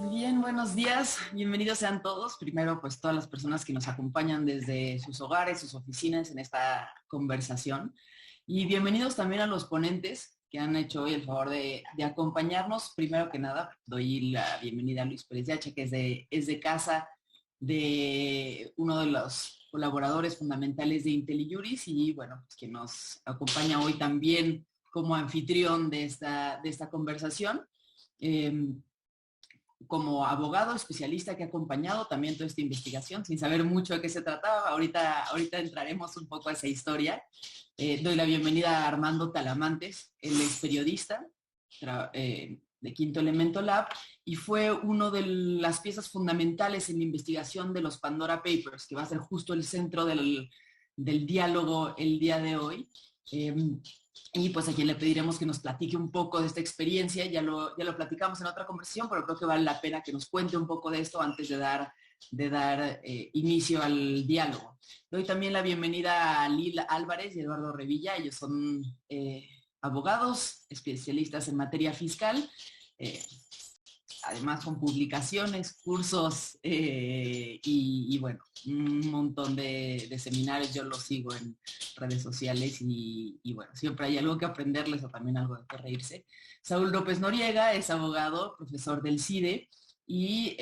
Bien, buenos días, bienvenidos sean todos. Primero, pues todas las personas que nos acompañan desde sus hogares, sus oficinas en esta conversación. Y bienvenidos también a los ponentes que han hecho hoy el favor de acompañarnos. Primero que nada, doy la bienvenida a Luis Pérez de H, que es de casa de uno de los colaboradores fundamentales de IntelliJuris y bueno, pues que nos acompaña hoy también como anfitrión de esta conversación. Como abogado especialista que ha acompañado también toda esta investigación, sin saber mucho de qué se trataba. Ahorita entraremos un poco a esa historia. Doy la bienvenida a Armando Talamantes. Él es periodista de Quinto Elemento Lab y fue uno de las piezas fundamentales en la investigación de los Pandora Papers, que va a ser justo el centro del diálogo el día de hoy. Y pues a quien le pediremos que nos platique un poco de esta experiencia. Ya lo platicamos en otra conversación, pero creo que vale la pena que nos cuente un poco de esto antes de dar inicio al diálogo. Doy también la bienvenida a Lil Álvarez y Eduardo Revilla. Ellos son abogados, especialistas en materia fiscal, además con publicaciones, cursos y bueno, un montón de seminarios. Yo los sigo en redes sociales y bueno, siempre hay algo que aprenderles o también algo de que reírse. Saúl López Noriega es abogado, profesor del CIDE y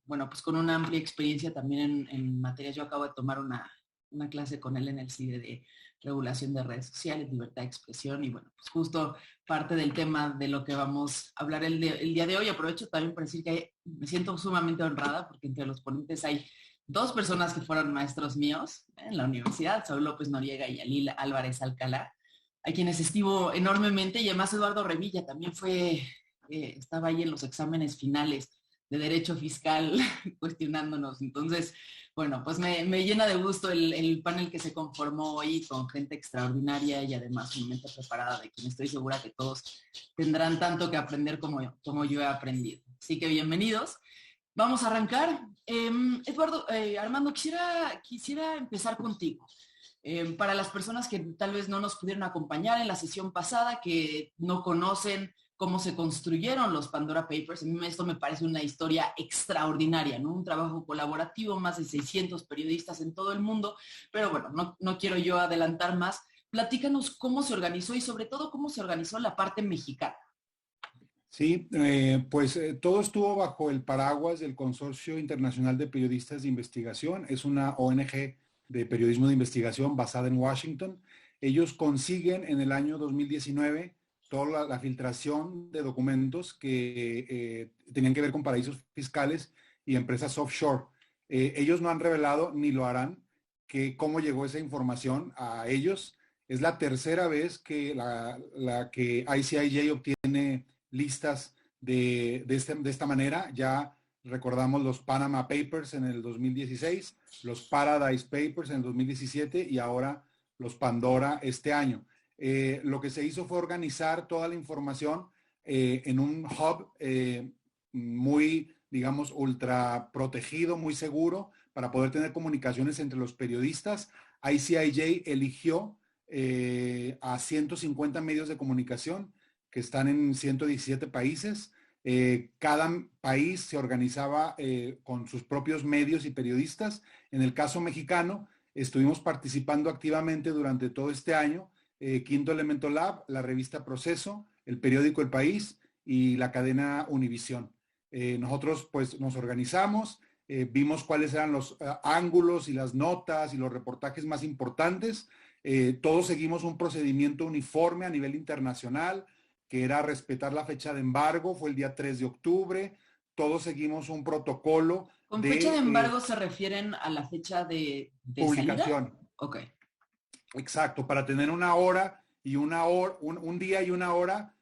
bueno, pues con una amplia experiencia también en materias. Yo acabo de tomar una clase con él en el CIDE de regulación de redes sociales, libertad de expresión y bueno, pues justo parte del tema de lo que vamos a hablar el día de hoy. Aprovecho también para decir que me siento sumamente honrada porque entre los ponentes hay dos personas que fueron maestros míos en la universidad, Saúl López Noriega y Alil Álvarez Alcalá, a quienes estimo enormemente, y además Eduardo Revilla también estaba ahí en los exámenes finales de Derecho Fiscal cuestionándonos. Entonces, bueno, pues me llena de gusto el panel que se conformó hoy con gente extraordinaria y además sumamente preparada, de quien estoy segura que todos tendrán tanto que aprender como yo he aprendido. Así que bienvenidos. Vamos a arrancar. Eduardo, Armando, quisiera empezar contigo. Para las personas que tal vez no nos pudieron acompañar en la sesión pasada, que no conocen cómo se construyeron los Pandora Papers, a mí esto me parece una historia extraordinaria, ¿no? Un trabajo colaborativo, más de 600 periodistas en todo el mundo, pero bueno, no quiero yo adelantar más. Platícanos cómo se organizó y sobre todo cómo se organizó la parte mexicana. Sí, todo estuvo bajo el paraguas del Consorcio Internacional de Periodistas de Investigación. Es una ONG de periodismo de investigación basada en Washington. Ellos consiguen en el año 2019 toda la filtración de documentos que tenían que ver con paraísos fiscales y empresas offshore. Ellos no han revelado ni lo harán cómo llegó esa información a ellos. Es la tercera vez que la que ICIJ obtiene listas de esta manera. Ya recordamos los Panama Papers en el 2016, los Paradise Papers en el 2017 y ahora los Pandora este año. Lo que se hizo fue organizar toda la información en un hub muy, digamos, ultra protegido, muy seguro, para poder tener comunicaciones entre los periodistas. ICIJ eligió a 150 medios de comunicación que están en 117 países. Cada país se organizaba con sus propios medios y periodistas. En el caso mexicano, estuvimos participando activamente durante todo este año. Quinto Elemento Lab, la revista Proceso, el periódico El País y la cadena Univisión. Nosotros pues nos organizamos, vimos cuáles eran los ángulos y las notas y los reportajes más importantes. Todos seguimos un procedimiento uniforme a nivel internacional, que era respetar la fecha de embargo. Fue el día 3 de octubre. todos seguimos un protocolo ¿Con fecha de de embargo se refieren a la fecha de salida? publicación. Ok. Exacto, para tener una hora y una hora, un día y una hora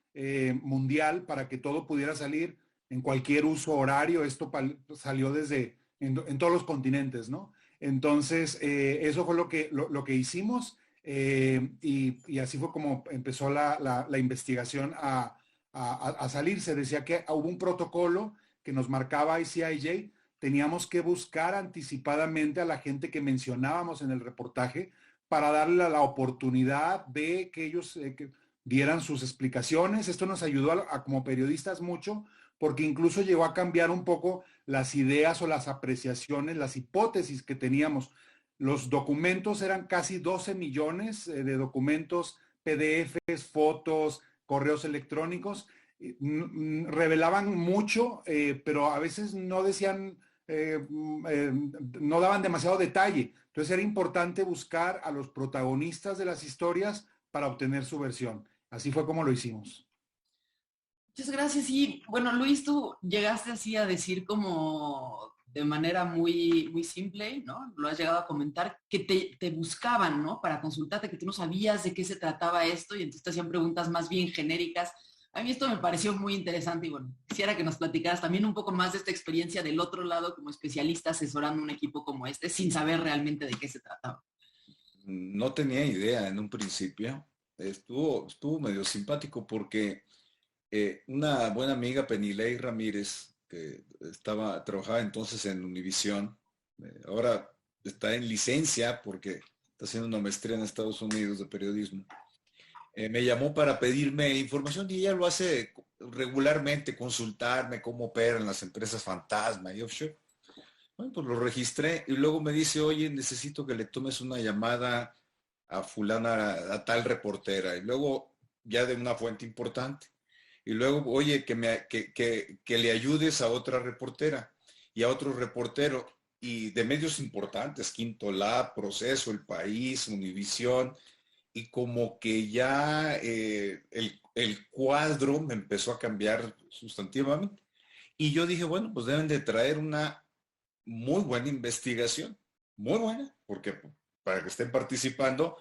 mundial para que todo pudiera salir en cualquier uso horario. Esto salió desde en todos los continentes, ¿no? Entonces, eso fue lo que hicimos y así fue como empezó la investigación a salir. Se decía que hubo un protocolo que nos marcaba ICIJ. Teníamos que buscar anticipadamente a la gente que mencionábamos en el reportaje para darle la oportunidad de que ellos que dieran sus explicaciones. Esto nos ayudó como periodistas mucho porque incluso llegó a cambiar un poco las ideas o las apreciaciones, las hipótesis que teníamos. Los documentos eran casi 12 millones de documentos, PDFs, fotos, correos electrónicos. Revelaban mucho, pero a veces no decían, no daban demasiado detalle. Entonces era importante buscar a los protagonistas de las historias para obtener su versión. Así fue como lo hicimos. Muchas gracias. Y bueno, Luis, tú llegaste así a decir como de manera muy simple, ¿no? Lo has llegado a comentar, que te buscaban, ¿no? Para consultarte, que tú no sabías de qué se trataba esto y entonces te hacían preguntas más bien genéricas. A mí esto me pareció muy interesante y bueno, quisiera que nos platicaras también un poco más de esta experiencia del otro lado como especialista asesorando un equipo como este sin saber realmente de qué se trataba. No tenía idea en un principio. Estuvo medio simpático porque una buena amiga, Penilei Ramírez, que trabajaba entonces en Univisión, ahora está en licencia porque está haciendo una maestría en Estados Unidos de periodismo. Me llamó para pedirme información y ella lo hace regularmente, consultarme cómo operan las empresas fantasma y offshore. Bueno, pues lo registré y luego me dice, oye, necesito que le tomes una llamada a fulana, a tal reportera, y luego ya de una fuente importante. Y luego, oye, que le ayudes a otra reportera y a otro reportero y de medios importantes, Quinto Lab, Proceso, El País, Univisión, y como que ya el cuadro me empezó a cambiar sustantivamente. Y yo dije, bueno, pues deben de traer una muy buena investigación, muy buena, porque para que estén participando,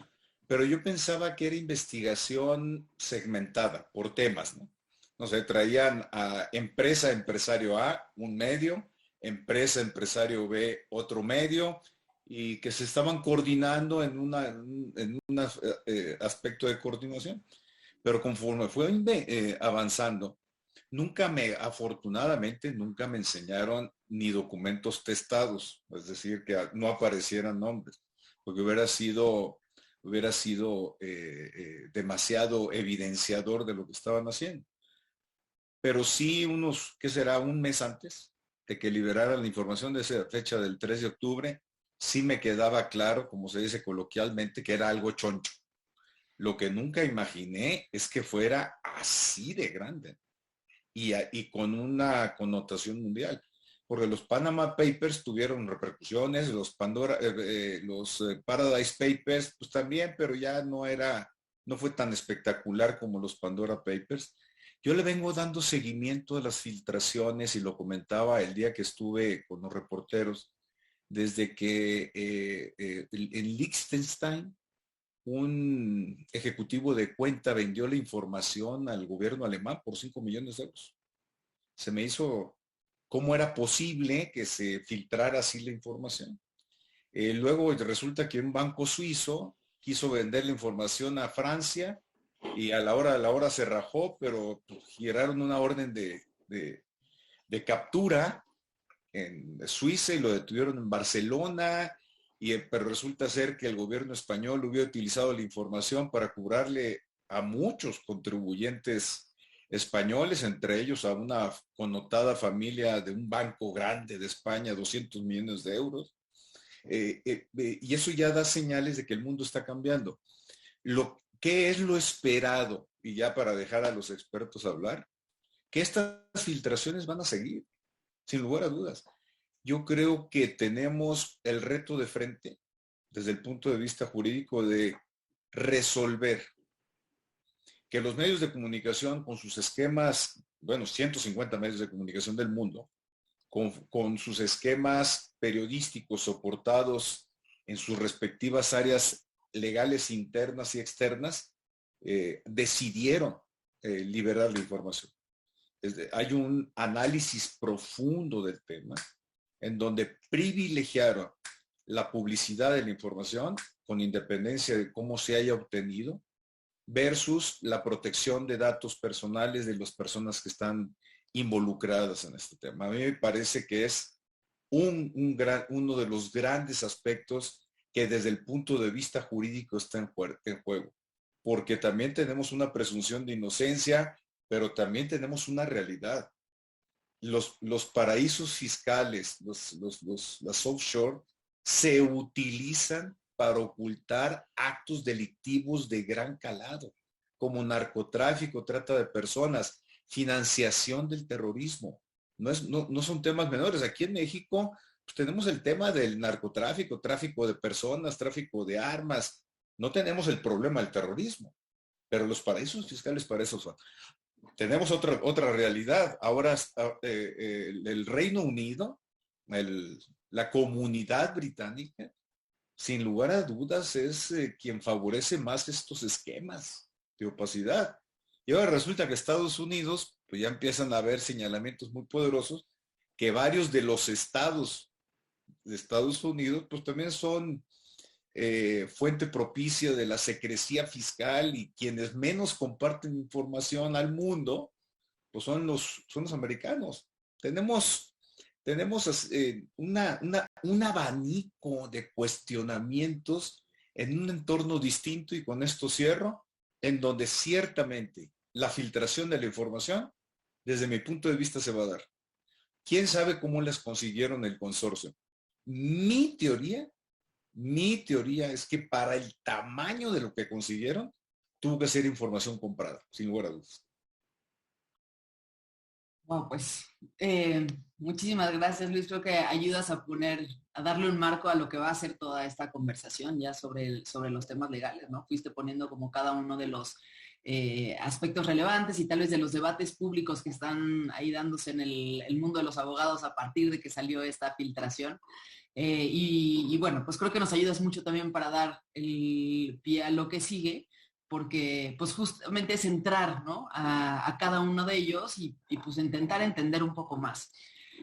pero yo pensaba que era investigación segmentada por temas, ¿no? No sé, traían a empresa, empresario A, un medio, empresa, empresario B, otro medio, y que se estaban coordinando en un aspecto de coordinación. Pero conforme fue avanzando, afortunadamente, nunca me enseñaron ni documentos testados, es decir, que no aparecieran nombres, porque hubiera sido demasiado evidenciador de lo que estaban haciendo. Pero sí ¿qué será? Un mes antes de que liberaran la información de esa fecha del 3 de octubre, sí me quedaba claro, como se dice coloquialmente, que era algo choncho. Lo que nunca imaginé es que fuera así de grande y con una connotación mundial. Porque los Panama Papers tuvieron repercusiones, los Paradise Papers, pues también, pero ya no fue tan espectacular como los Pandora Papers. Yo le vengo dando seguimiento a las filtraciones y lo comentaba el día que estuve con los reporteros, desde que en Liechtenstein un ejecutivo de cuenta vendió la información al gobierno alemán por 5 millones de euros. Se me hizo cómo era posible que se filtrara así la información. Luego resulta que un banco suizo quiso vender la información a Francia y a la hora se rajó, pero pues, giraron una orden de captura en Suiza y lo detuvieron en Barcelona, pero resulta ser que el gobierno español hubiera utilizado la información para cobrarle a muchos contribuyentes españoles, entre ellos a una connotada familia de un banco grande de España, 200 millones de euros. Y eso ya da señales de que el mundo está cambiando. ¿Qué es lo esperado? Y ya para dejar a los expertos hablar, que estas filtraciones van a seguir, sin lugar a dudas. Yo creo que tenemos el reto de frente, desde el punto de vista jurídico, de resolver que los medios de comunicación con sus esquemas, bueno, 150 medios de comunicación del mundo, con sus esquemas periodísticos soportados en sus respectivas áreas legales internas y externas, decidieron liberar la información. Hay un análisis profundo del tema en donde privilegiaron la publicidad de la información con independencia de cómo se haya obtenido versus la protección de datos personales de las personas que están involucradas en este tema. A mí me parece que es uno de los grandes aspectos que desde el punto de vista jurídico está en juego, porque también tenemos una presunción de inocencia, pero también tenemos una realidad. Los paraísos fiscales, las offshore, se utilizan para ocultar actos delictivos de gran calado, como narcotráfico, trata de personas, financiación del terrorismo. No son temas menores. Aquí en México pues, tenemos el tema del narcotráfico, tráfico de personas, tráfico de armas. No tenemos el problema del terrorismo, pero los paraísos fiscales para eso son. Tenemos otra realidad. Ahora el Reino Unido, la comunidad británica, sin lugar a dudas es quien favorece más estos esquemas de opacidad. Y ahora resulta que Estados Unidos, pues ya empiezan a haber señalamientos muy poderosos que varios de los estados de Estados Unidos, pues también son fuente propicia de la secrecía fiscal y quienes menos comparten información al mundo, pues son los americanos. Tenemos un abanico de cuestionamientos en un entorno distinto, y con esto cierro, en donde ciertamente la filtración de la información, desde mi punto de vista, se va a dar. ¿Quién sabe cómo les consiguieron el consorcio? Mi teoría es que para el tamaño de lo que consiguieron, tuvo que ser información comprada, sin lugar a dudas. Wow, pues muchísimas gracias, Luis. Creo que ayudas a darle un marco a lo que va a ser toda esta conversación ya sobre los temas legales, ¿no? Fuiste poniendo como cada uno de los aspectos relevantes y tal vez de los debates públicos que están ahí dándose en el mundo de los abogados a partir de que salió esta filtración. Y bueno, pues creo que nos ayudas mucho también para dar el pie a lo que sigue, porque pues justamente es entrar, ¿no? a cada uno de ellos y pues intentar entender un poco más.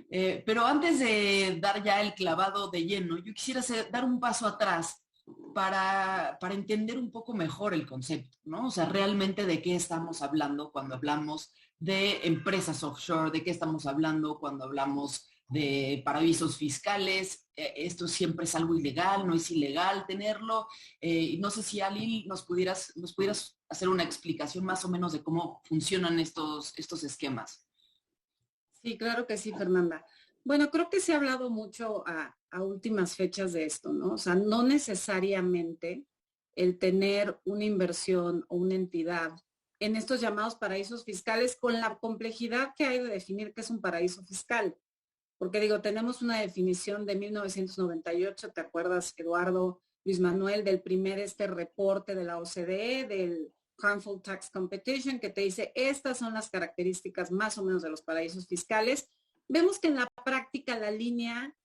Pero antes de dar ya el clavado de lleno, yo quisiera dar un paso atrás para entender un poco mejor el concepto, ¿no? O sea, realmente de qué estamos hablando cuando hablamos de empresas offshore, de qué estamos hablando cuando hablamos de paraísos fiscales. Esto siempre es algo ilegal, no es ilegal tenerlo. No sé si Ali nos pudieras hacer una explicación más o menos de cómo funcionan estos esquemas. Sí, claro que sí, Fernanda. Bueno, creo que se ha hablado mucho a últimas fechas de esto, ¿no? O sea, no necesariamente el tener una inversión o una entidad en estos llamados paraísos fiscales, con la complejidad que hay de definir qué es un paraíso fiscal. Porque digo, tenemos una definición de 1998, ¿te acuerdas, Eduardo, Luis Manuel, del primer reporte de la OCDE, del Harmful Tax Competition, que te dice, estas son las características más o menos de los paraísos fiscales? Vemos que en la práctica la línea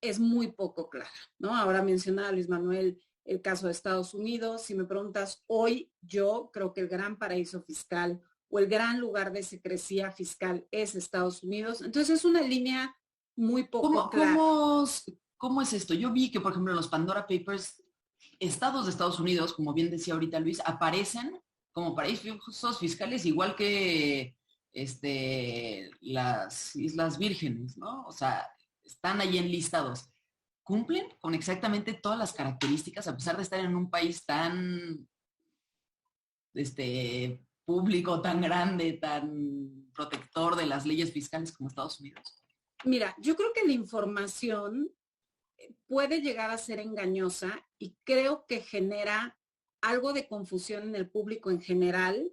es muy poco clara, ¿no? Ahora mencionaba Luis Manuel el caso de Estados Unidos. Si me preguntas hoy, yo creo que el gran paraíso fiscal o el gran lugar de secrecía fiscal es Estados Unidos. Entonces es una línea muy poco clara. ¿Cómo es esto? Yo vi que, por ejemplo, en los Pandora Papers, estados de Estados Unidos, como bien decía ahorita Luis, aparecen como paraísos fiscales igual que las Islas Vírgenes, ¿no? O sea, están ahí enlistados. ¿Cumplen con exactamente todas las características a pesar de estar en un país tan público, tan grande, tan protector de las leyes fiscales como Estados Unidos? Mira, yo creo que la información puede llegar a ser engañosa y creo que genera algo de confusión en el público en general,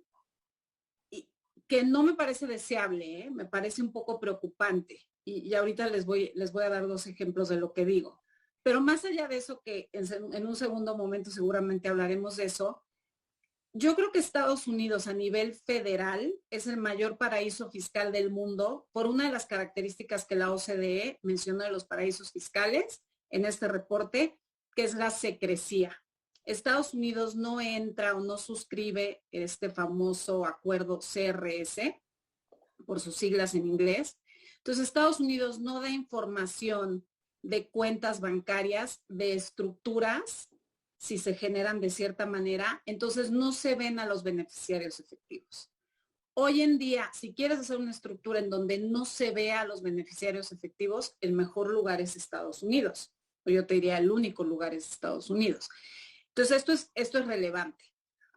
y que no me parece deseable, me parece un poco preocupante. Y ahorita les voy a dar dos ejemplos de lo que digo. Pero más allá de eso, que en un segundo momento seguramente hablaremos de eso, Yo creo que Estados Unidos a nivel federal es el mayor paraíso fiscal del mundo por una de las características que la OCDE mencionó de los paraísos fiscales en este reporte, que es la secrecía. Estados Unidos no entra o no suscribe este famoso acuerdo CRS, por sus siglas en inglés. Entonces, Estados Unidos no da información de cuentas bancarias, de estructuras, si se generan de cierta manera, entonces no se ven a los beneficiarios efectivos. Hoy en día, si quieres hacer una estructura en donde no se vea a los beneficiarios efectivos, el mejor lugar es Estados Unidos. O yo te diría, el único lugar es Estados Unidos. Entonces, esto es relevante.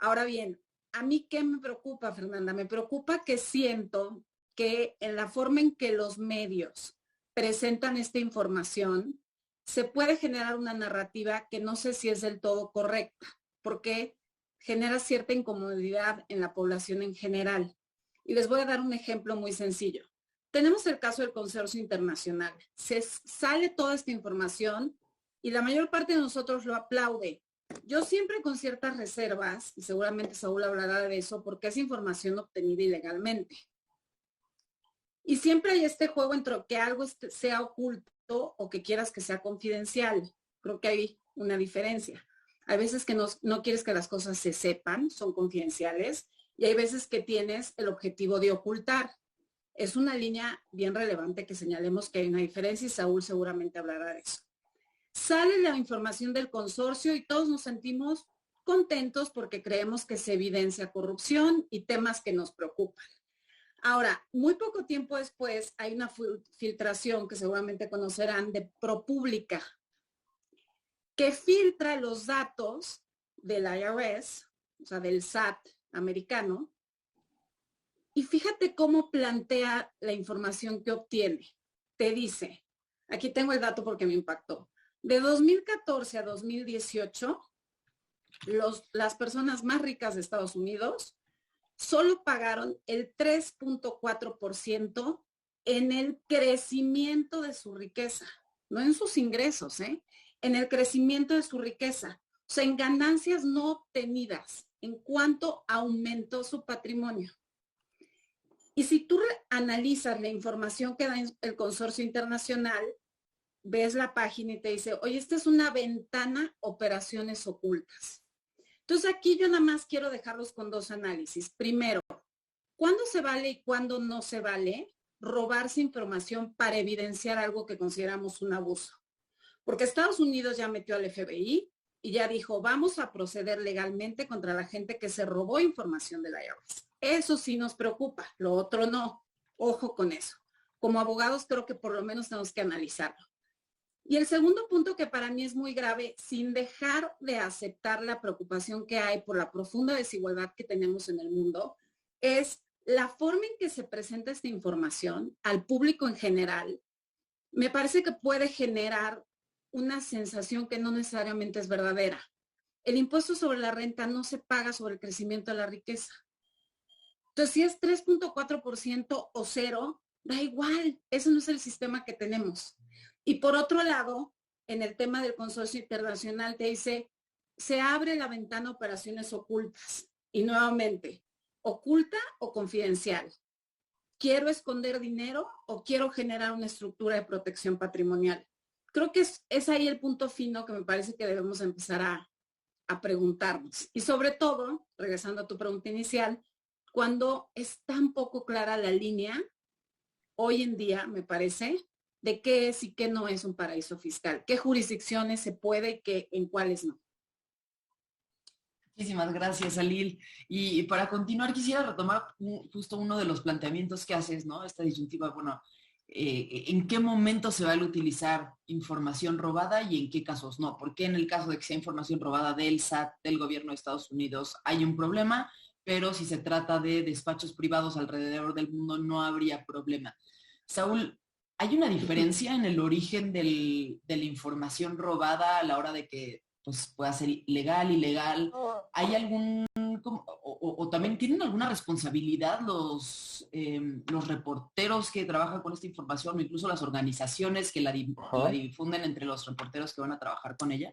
Ahora bien, ¿a mí qué me preocupa, Fernanda? Me preocupa que siento que en la forma en que los medios presentan esta información, se puede generar una narrativa que no sé si es del todo correcta, porque genera cierta incomodidad en la población en general. Y les voy a dar un ejemplo muy sencillo. Tenemos el caso del Consorcio Internacional. Se sale toda esta información y la mayor parte de nosotros lo aplaude. Yo siempre con ciertas reservas, y seguramente Saúl hablará de eso, porque es información obtenida ilegalmente. Y siempre hay este juego entre que algo sea oculto o que quieras que sea confidencial. Creo que hay una diferencia. Hay veces que no quieres que las cosas se sepan, son confidenciales, y hay veces que tienes el objetivo de ocultar. Es una línea bien relevante que señalemos que hay una diferencia y Saúl seguramente hablará de eso. Sale la información del consorcio y todos nos sentimos contentos porque creemos que se evidencia corrupción y temas que nos preocupan. Ahora, muy poco tiempo después hay una filtración que seguramente conocerán de ProPublica, que filtra los datos del IRS, o sea, del SAT americano, y fíjate cómo plantea la información que obtiene. Te dice, aquí tengo el dato porque me impactó, de 2014 a 2018, las personas más ricas de Estados Unidos solo pagaron el 3.4% en el crecimiento de su riqueza, no en sus ingresos, en el crecimiento de su riqueza, o sea, en ganancias no obtenidas, en cuanto aumentó su patrimonio. Y si tú analizas la información que da el Consorcio Internacional, ves la página y te dice, oye, esta es una ventana operaciones ocultas. Entonces aquí yo nada más quiero dejarlos con dos análisis. Primero, ¿cuándo se vale y cuándo no se vale robarse información para evidenciar algo que consideramos un abuso? Porque Estados Unidos ya metió al FBI y ya dijo, vamos a proceder legalmente contra la gente que se robó información del IRS. Eso sí nos preocupa, lo otro no. Ojo con eso. Como abogados creo que por lo menos tenemos que analizarlo. Y el segundo punto que para mí es muy grave, sin dejar de aceptar la preocupación que hay por la profunda desigualdad que tenemos en el mundo, es la forma en que se presenta esta información al público en general. Me parece que puede generar una sensación que no necesariamente es verdadera. El impuesto sobre la renta no se paga sobre el crecimiento de la riqueza. Entonces, si es 3.4% o cero, da igual, ese no es el sistema que tenemos. Y por otro lado, en el tema del consorcio internacional te dice, se abre la ventana a operaciones ocultas. Y nuevamente, oculta o confidencial. ¿Quiero esconder dinero o quiero generar una estructura de protección patrimonial? Creo que es ahí el punto fino que me parece que debemos empezar a preguntarnos. Y sobre todo, regresando a tu pregunta inicial, cuando es tan poco clara la línea, hoy en día, me parece, de qué es y qué no es un paraíso fiscal, qué jurisdicciones se puede y en cuáles no. Muchísimas gracias, Alil. Y para continuar, quisiera retomar justo uno de los planteamientos que haces, ¿no? Esta disyuntiva, bueno, ¿en qué momento se va a utilizar información robada y en qué casos no? Porque en el caso de que sea información robada del SAT, del gobierno de Estados Unidos, hay un problema, pero si se trata de despachos privados alrededor del mundo, no habría problema. Saúl, ¿hay una diferencia en el origen de la información robada a la hora de que pues, pueda ser legal, ilegal? ¿Hay algún, o también tienen alguna responsabilidad los reporteros que trabajan con esta información o incluso las organizaciones que la difunden entre los reporteros que van a trabajar con ella?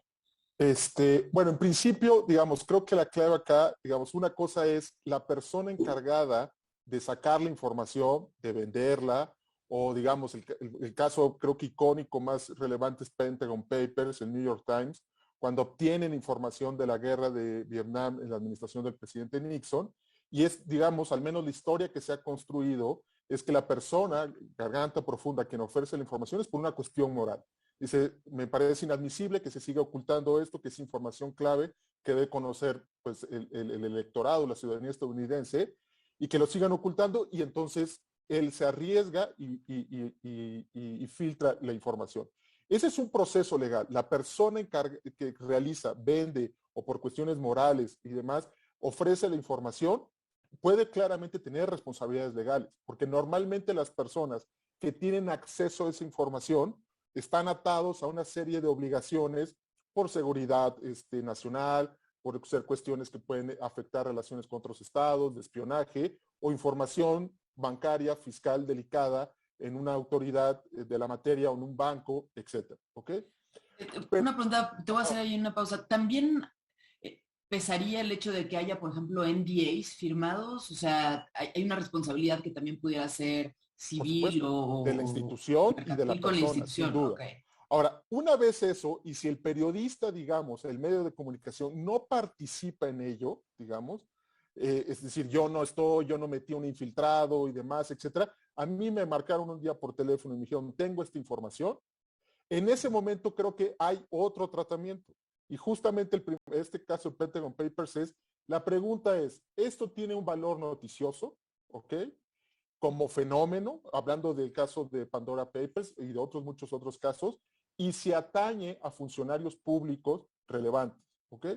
Bueno, en principio, digamos, creo que la clave acá, digamos, una cosa es la persona encargada de sacar la información, de venderla, o digamos, el caso creo que icónico más relevante es Pentagon Papers, el New York Times, cuando obtienen información de la guerra de Vietnam en la administración del presidente Nixon, y es, digamos, al menos la historia que se ha construido, es que la persona, garganta profunda, quien ofrece la información es por una cuestión moral. Dice, me parece inadmisible que se siga ocultando esto, que es información clave que debe conocer pues, el electorado, la ciudadanía estadounidense, y que lo sigan ocultando, y entonces él se arriesga y filtra la información. Ese es un proceso legal. La persona que realiza, vende o por cuestiones morales y demás, ofrece la información, puede claramente tener responsabilidades legales, porque normalmente las personas que tienen acceso a esa información están atados a una serie de obligaciones por seguridad nacional, por ser cuestiones que pueden afectar relaciones con otros estados, de espionaje o información bancaria, fiscal delicada en una autoridad de la materia o en un banco, etcétera. ¿Ok? Una pregunta, te voy a hacer ahí una pausa. ¿También pesaría el hecho de que haya, por ejemplo, NDAs firmados? O sea, hay una responsabilidad que también pudiera ser Por civil supuesto, de la o institución y de la mercantil con la persona, sin institución. duda. Ok. Ahora, una vez eso, y si el periodista, digamos, el medio de comunicación no participa en ello, digamos, es decir, yo no metí un infiltrado y demás, etcétera, a mí me marcaron un día por teléfono y me dijeron, tengo esta información, en ese momento creo que hay otro tratamiento. Y justamente este caso de Pentagon Papers la pregunta es, ¿esto tiene un valor noticioso? ¿Ok? Como fenómeno, hablando del caso de Pandora Papers y de muchos otros casos, y se atañe a funcionarios públicos relevantes. ¿Ok?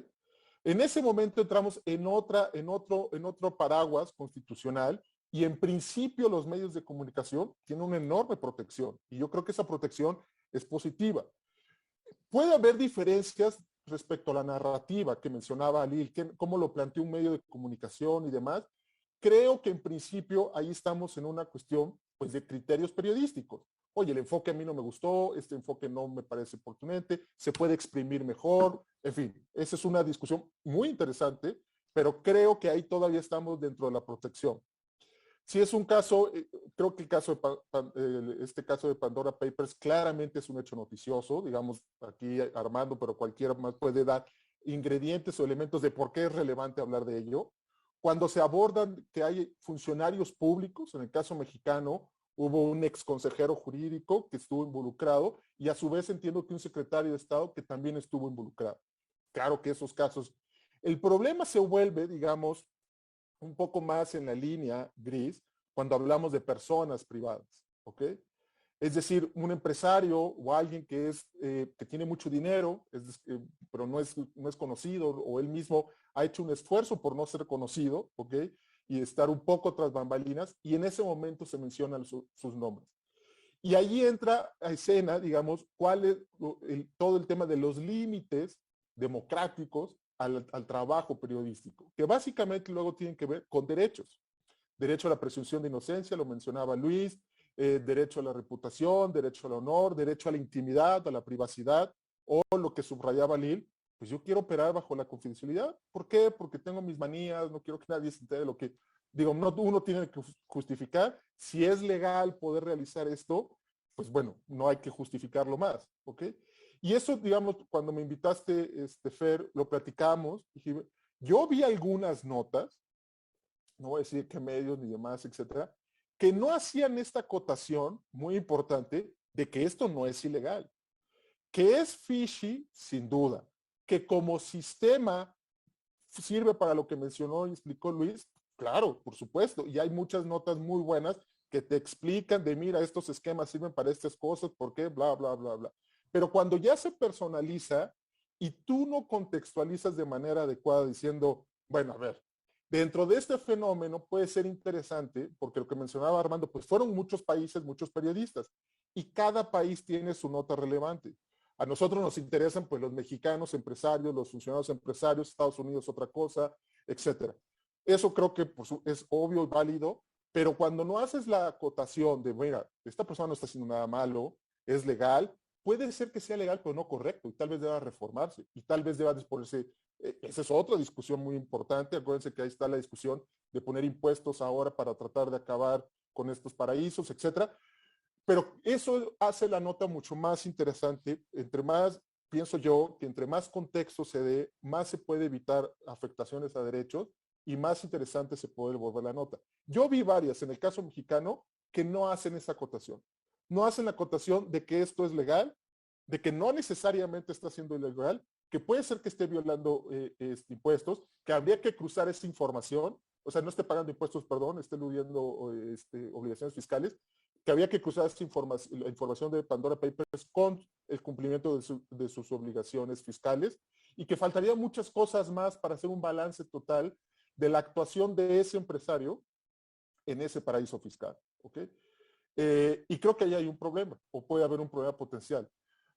En ese momento entramos en otro paraguas constitucional y en principio los medios de comunicación tienen una enorme protección y yo creo que esa protección es positiva. Puede haber diferencias respecto a la narrativa que mencionaba Alil, cómo lo planteó un medio de comunicación y demás. Creo que en principio ahí estamos en una cuestión pues, de criterios periodísticos. Oye, el enfoque a mí no me gustó, este enfoque no me parece oportunamente, se puede exprimir mejor, en fin, esa es una discusión muy interesante, pero creo que ahí todavía estamos dentro de la protección. Si es un caso, creo que el caso este caso de Pandora Papers claramente es un hecho noticioso, digamos aquí Armando, pero cualquiera más puede dar ingredientes o elementos de por qué es relevante hablar de ello. Cuando se abordan que hay funcionarios públicos, en el caso mexicano hubo un ex consejero jurídico que estuvo involucrado y a su vez entiendo que un secretario de Estado que también estuvo involucrado. Claro que esos casos, el problema se vuelve, digamos, un poco más en la línea gris cuando hablamos de personas privadas, ¿ok? Es decir, un empresario o alguien que tiene mucho dinero, pero no es conocido, o él mismo ha hecho un esfuerzo por no ser conocido, ¿ok? Y estar un poco tras bambalinas, y en ese momento se mencionan sus nombres. Y ahí entra a escena, digamos, todo el tema de los límites democráticos al trabajo periodístico, que básicamente luego tienen que ver con derechos. Derecho a la presunción de inocencia, lo mencionaba Luis, derecho a la reputación, derecho al honor, derecho a la intimidad, a la privacidad, o lo que subrayaba Lil, pues yo quiero operar bajo la confidencialidad. ¿Por qué? Porque tengo mis manías, no quiero que nadie se entere de lo que... Digo, uno tiene que justificar. Si es legal poder realizar esto, pues bueno, no hay que justificarlo más, ¿ok? Y eso, digamos, cuando me invitaste, Fer, lo platicamos. Dije, yo vi algunas notas, no voy a decir qué medios ni demás, etcétera, que no hacían esta acotación muy importante de que esto no es ilegal, que es fishy, sin duda, que como sistema sirve para lo que mencionó y explicó Luis, claro, por supuesto, y hay muchas notas muy buenas que te explican de, mira, estos esquemas sirven para estas cosas, ¿por qué? Bla, bla, bla, bla. Pero cuando ya se personaliza y tú no contextualizas de manera adecuada diciendo, bueno, a ver, dentro de este fenómeno puede ser interesante, porque lo que mencionaba Armando, pues fueron muchos países, muchos periodistas, y cada país tiene su nota relevante. A nosotros nos interesan pues los mexicanos empresarios, los funcionarios empresarios, Estados Unidos otra cosa, etcétera. Eso creo que pues, es obvio y válido, pero cuando no haces la acotación de, mira, esta persona no está haciendo nada malo, es legal, puede ser que sea legal, pero no correcto, y tal vez deba reformarse, y tal vez deba disponerse. Esa es otra discusión muy importante. Acuérdense que ahí está la discusión de poner impuestos ahora para tratar de acabar con estos paraísos, etcétera. Pero eso hace la nota mucho más interesante. Entre más, pienso yo, que entre más contexto se dé, más se puede evitar afectaciones a derechos y más interesante se puede volver la nota. Yo vi varias, en el caso mexicano, que no hacen esa acotación. No hacen la acotación de que esto es legal, de que no necesariamente está siendo ilegal, que puede ser que esté violando impuestos, que habría que cruzar esa información, o sea, no esté pagando impuestos, perdón, esté eludiendo obligaciones fiscales, que había que cruzar esta la información de Pandora Papers con el cumplimiento de sus obligaciones fiscales y que faltaría muchas cosas más para hacer un balance total de la actuación de ese empresario en ese paraíso fiscal. ¿Ok? Y creo que ahí hay un problema, o puede haber un problema potencial.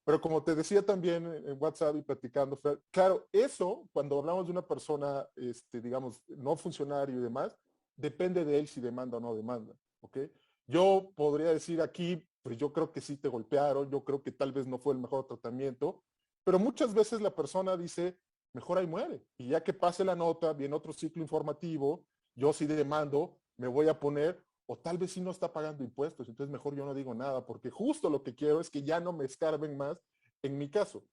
Pero como te decía también en WhatsApp y platicando, claro, eso, cuando hablamos de una persona, digamos, no funcionario y demás, depende de él si demanda o no demanda. ¿Ok? Yo podría decir aquí, pues yo creo que sí te golpearon, yo creo que tal vez no fue el mejor tratamiento, pero muchas veces la persona dice, mejor ahí muere. Y ya que pase la nota, viene otro ciclo informativo, yo sí demando, me voy a poner, o tal vez sí no está pagando impuestos, entonces mejor yo no digo nada, porque justo lo que quiero es que ya no me escarben más en mi caso.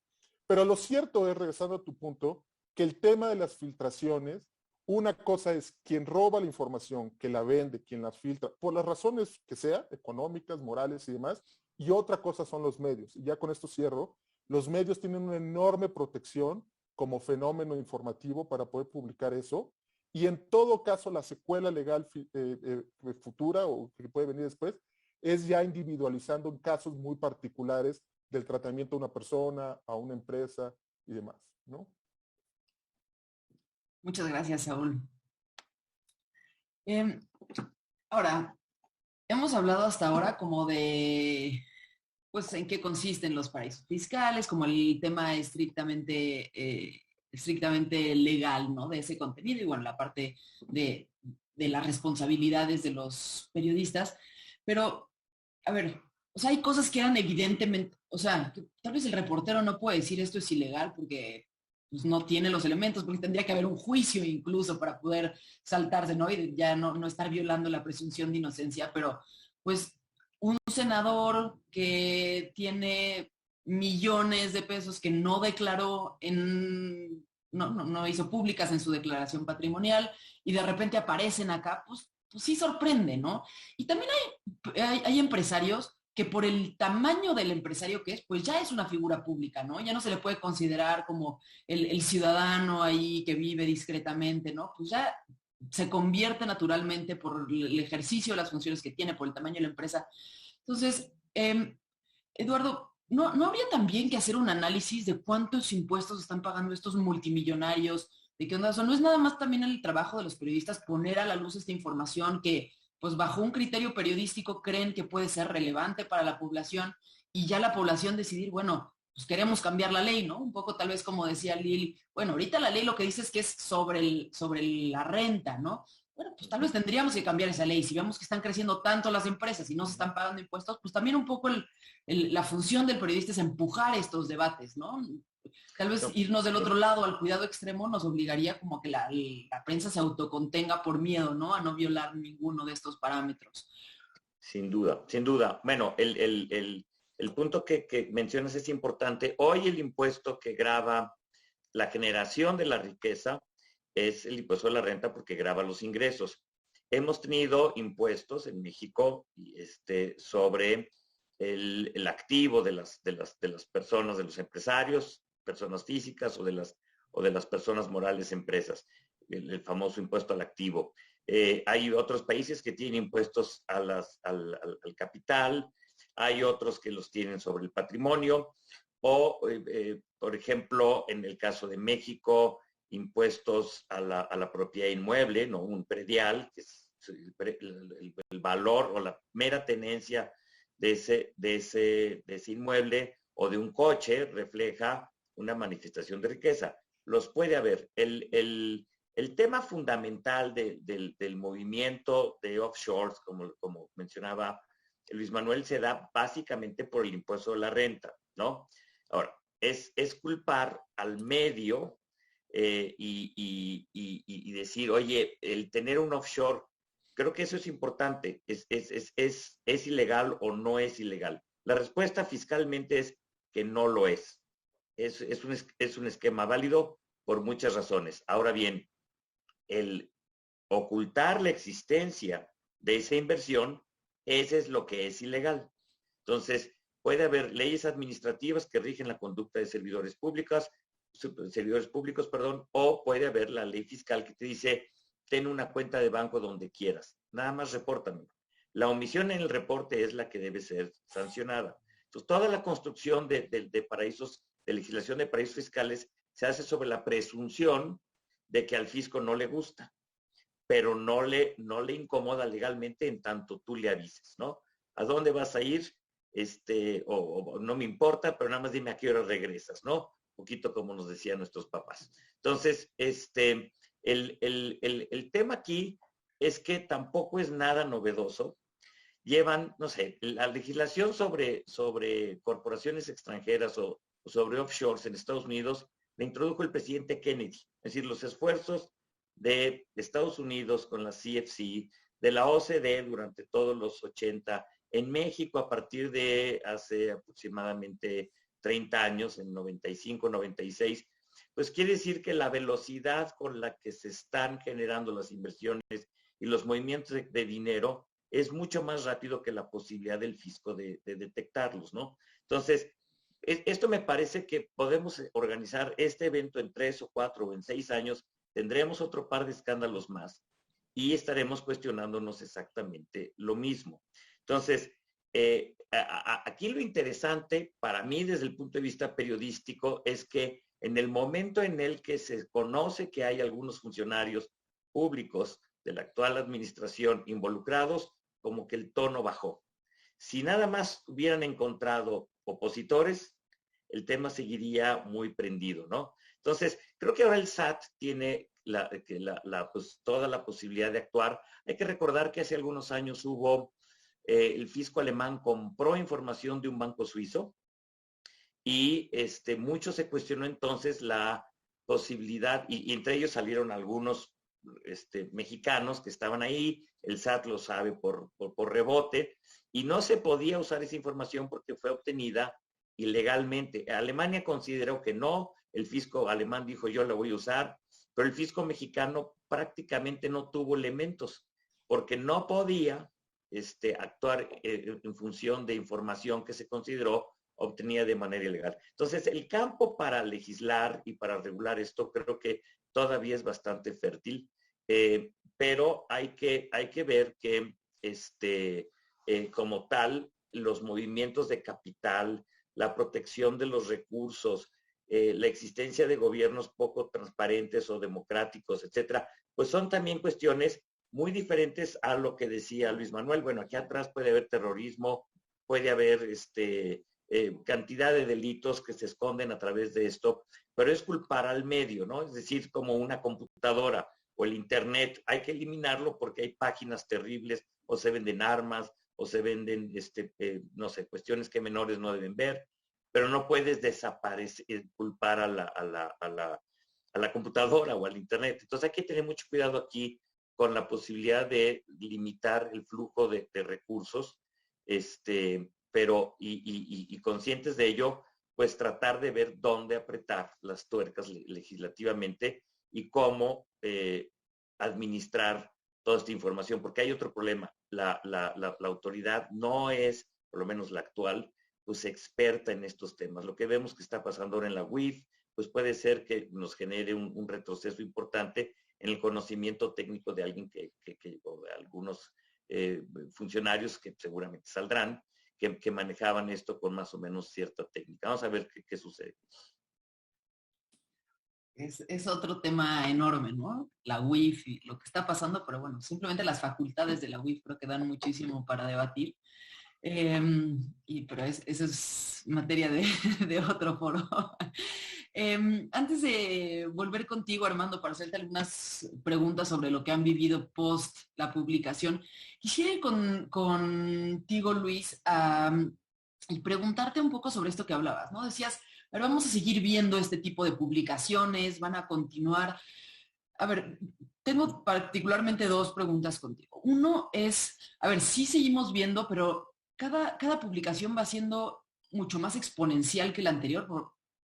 Pero lo cierto es, regresando a tu punto, que el tema de las filtraciones, una cosa es quien roba la información, que la vende, quien las filtra, por las razones que sea, económicas, morales y demás, y otra cosa son los medios. Y ya con esto cierro, los medios tienen una enorme protección como fenómeno informativo para poder publicar eso, y en todo caso la secuela legal futura o que puede venir después es ya individualizando en casos muy particulares del tratamiento a una persona, a una empresa y demás, ¿no? Muchas gracias, Saúl. Ahora, hemos hablado hasta ahora como de, pues, en qué consisten los paraísos fiscales, como el tema estrictamente legal, ¿no? De ese contenido y, bueno, la parte de las responsabilidades de los periodistas. Pero, a ver, o sea, hay cosas que eran evidentemente, o sea, que tal vez el reportero no puede decir esto es ilegal porque pues, no tiene los elementos, porque tendría que haber un juicio incluso para poder saltarse, ¿no? Y ya no estar violando la presunción de inocencia, pero pues un senador que tiene millones de pesos que no declaró no hizo públicas en su declaración patrimonial y de repente aparecen acá, pues sí sorprende, ¿no? Y también hay empresarios que por el tamaño del empresario que es, pues ya es una figura pública, ¿no? Ya no se le puede considerar como el ciudadano ahí que vive discretamente, ¿no? Pues ya se convierte naturalmente por el ejercicio de las funciones que tiene, por el tamaño de la empresa. Entonces, Eduardo, ¿no habría también que hacer un análisis de cuántos impuestos están pagando estos multimillonarios? ¿De qué onda? O sea, no es nada más también el trabajo de los periodistas poner a la luz esta información que, pues bajo un criterio periodístico creen que puede ser relevante para la población y ya la población decidir, bueno, pues queremos cambiar la ley, ¿no? Un poco tal vez como decía Lili, bueno, ahorita la ley lo que dice es que es sobre la renta, ¿no? Bueno, pues tal vez tendríamos que cambiar esa ley. Si vemos que están creciendo tanto las empresas y no se están pagando impuestos, pues también un poco la función del periodista es empujar estos debates, ¿no? Tal vez irnos del otro lado al cuidado extremo nos obligaría como a que la prensa se autocontenga por miedo, ¿no? A no violar ninguno de estos parámetros. Sin duda, sin duda. Bueno, el punto que mencionas es importante. Hoy el impuesto que grava la generación de la riqueza es el impuesto de la renta porque grava los ingresos. Hemos tenido impuestos en México sobre el activo de las personas, de los empresarios, personas físicas o de las personas morales, empresas, el famoso impuesto al activo. Hay otros países que tienen impuestos al capital, hay otros que los tienen sobre el patrimonio, o, por ejemplo, en el caso de México, impuestos a la propiedad inmueble, ¿no? Un predial, que es el valor o la mera tenencia de ese inmueble o de un coche refleja una manifestación de riqueza. Los puede haber. El tema fundamental del movimiento de offshores, como mencionaba Luis Manuel, se da básicamente por el impuesto de la renta, ¿no? Ahora, es culpar al medio y decir, oye, el tener un offshore, creo que eso es importante, ¿es ilegal o no es ilegal? La respuesta fiscalmente es que no lo es. Es un esquema válido por muchas razones. Ahora bien, el ocultar la existencia de esa inversión, ese es lo que es ilegal. Entonces, puede haber leyes administrativas que rigen la conducta de servidores públicos, o puede haber la ley fiscal que te dice, ten una cuenta de banco donde quieras, nada más repórtamelo. La omisión en el reporte es la que debe ser sancionada. Entonces, toda la construcción de paraísos, de legislación de paraísos fiscales, se hace sobre la presunción de que al fisco no le gusta, pero no le incomoda legalmente en tanto tú le avises, ¿no? ¿A dónde vas a ir? O no me importa, pero nada más dime a qué hora regresas, ¿no? Un poquito como nos decían nuestros papás. Entonces, el tema aquí es que tampoco es nada novedoso. Llevan, no sé, la legislación sobre corporaciones extranjeras o sobre offshores en Estados Unidos la introdujo el presidente Kennedy. Es decir, los esfuerzos de Estados Unidos con la CFC, de la OCDE durante todos los 80, en México a partir de hace aproximadamente 30 años, en 95, 96, pues quiere decir que la velocidad con la que se están generando las inversiones y los movimientos de dinero es mucho más rápido que la posibilidad del fisco de detectarlos, ¿no? Entonces, esto me parece que podemos organizar este evento en 3 o 4 o en 6 años, tendremos otro par de escándalos más y estaremos cuestionándonos exactamente lo mismo. Entonces, aquí lo interesante para mí desde el punto de vista periodístico es que en el momento en el que se conoce que hay algunos funcionarios públicos de la actual administración involucrados, como que el tono bajó. Si nada más hubieran encontrado opositores, el tema seguiría muy prendido, ¿no? Entonces, creo que ahora el SAT tiene pues, toda la posibilidad de actuar. Hay que recordar que hace algunos años hubo, el fisco alemán compró información de un banco suizo y mucho se cuestionó entonces la posibilidad, y entre ellos salieron algunos mexicanos que estaban ahí, el SAT lo sabe por rebote, y no se podía usar esa información porque fue obtenida ilegalmente. Alemania consideró que no, el fisco alemán dijo yo la voy a usar, pero el fisco mexicano prácticamente no tuvo elementos, porque no podía actuar en función de información que se consideró obtenida de manera ilegal. Entonces, el campo para legislar y para regular esto creo que todavía es bastante fértil, pero hay que ver que como tal, los movimientos de capital, la protección de los recursos, la existencia de gobiernos poco transparentes o democráticos, etcétera, pues son también cuestiones muy diferentes a lo que decía Luis Manuel. Bueno, aquí atrás puede haber terrorismo, puede haber cantidad de delitos que se esconden a través de esto, pero es culpar al medio, ¿no? Es decir, como una computadora o el internet, hay que eliminarlo porque hay páginas terribles o se venden armas o se venden, no sé, cuestiones que menores no deben ver, pero no puedes desaparecer, culpar a la computadora o al internet. Entonces hay que tener mucho cuidado aquí con la posibilidad de limitar el flujo de recursos, pero y conscientes de ello, pues tratar de ver dónde apretar las tuercas legislativamente y cómo administrar toda esta información, porque hay otro problema. La autoridad no es, por lo menos la actual, pues experta en estos temas. Lo que vemos que está pasando ahora en la UIF, pues puede ser que nos genere un retroceso importante en el conocimiento técnico de alguien o de algunos funcionarios que seguramente saldrán, que manejaban esto con más o menos cierta técnica. Vamos a ver qué sucede. Es otro tema enorme, ¿no? La UIF y lo que está pasando, pero bueno, simplemente las facultades de la UIF creo que dan muchísimo para debatir. Pero eso es materia de otro foro. Antes de volver contigo, Armando, para hacerte algunas preguntas sobre lo que han vivido post la publicación, quisiera ir contigo, Luis, y preguntarte un poco sobre esto que hablabas, ¿no? Decías, a ver, vamos a seguir viendo este tipo de publicaciones, van a continuar. A ver, tengo particularmente dos preguntas contigo. Uno es, a ver, sí seguimos viendo, pero cada publicación va siendo mucho más exponencial que la anterior.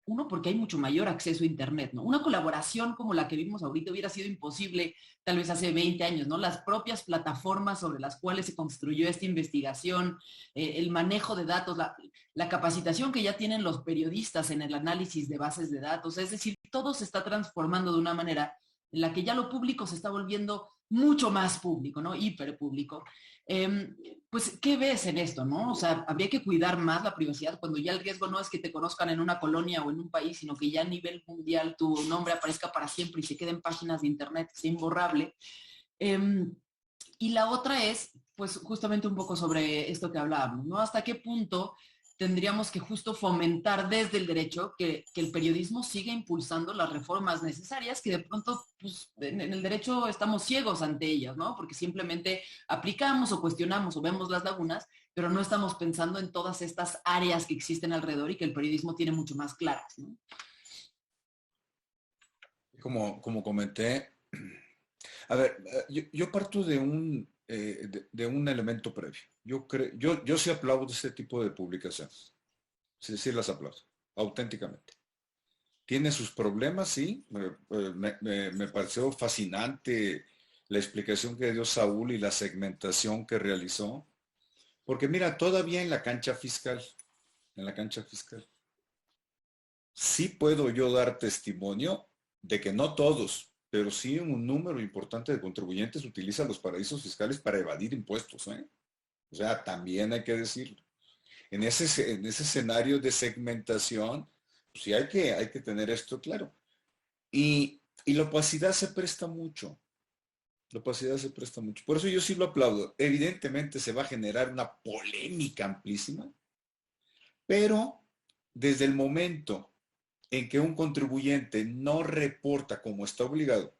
Uno, porque hay mucho mayor acceso a Internet, ¿no? Una colaboración como la que vimos ahorita hubiera sido imposible tal vez hace 20 años, ¿no? Las propias plataformas sobre las cuales se construyó esta investigación, el manejo de datos, la capacitación que ya tienen los periodistas en el análisis de bases de datos, es decir, todo se está transformando de una manera en la que ya lo público se está volviendo mucho más público, ¿no? Hiperpúblico. Pues, ¿qué ves en esto, no? O sea, habría que cuidar más la privacidad cuando ya el riesgo no es que te conozcan en una colonia o en un país, sino que ya a nivel mundial tu nombre aparezca para siempre y se quede en páginas de internet, sea imborrable. Y la otra es, pues, justamente un poco sobre esto que hablábamos, ¿no? ¿Hasta qué punto tendríamos que justo fomentar desde el derecho que el periodismo siga impulsando las reformas necesarias, que de pronto pues, en el derecho estamos ciegos ante ellas, ¿no? Porque simplemente aplicamos o cuestionamos o vemos las lagunas, pero no estamos pensando en todas estas áreas que existen alrededor y que el periodismo tiene mucho más claras, ¿no? Como comenté, a ver, yo parto de un elemento previo. Yo sí aplaudo este tipo de publicaciones. Sí las aplaudo, auténticamente. Tiene sus problemas, sí. Me pareció fascinante la explicación que dio Saúl y la segmentación que realizó. Porque mira, todavía en la cancha fiscal, sí puedo yo dar testimonio de que no todos, pero sí un número importante de contribuyentes utilizan los paraísos fiscales para evadir impuestos, ¿eh? O sea, también hay que decirlo. En ese escenario de segmentación, pues sí hay que tener esto claro. Y la opacidad se presta mucho. Por eso yo sí lo aplaudo. Evidentemente se va a generar una polémica amplísima, pero desde el momento en que un contribuyente no reporta como está obligado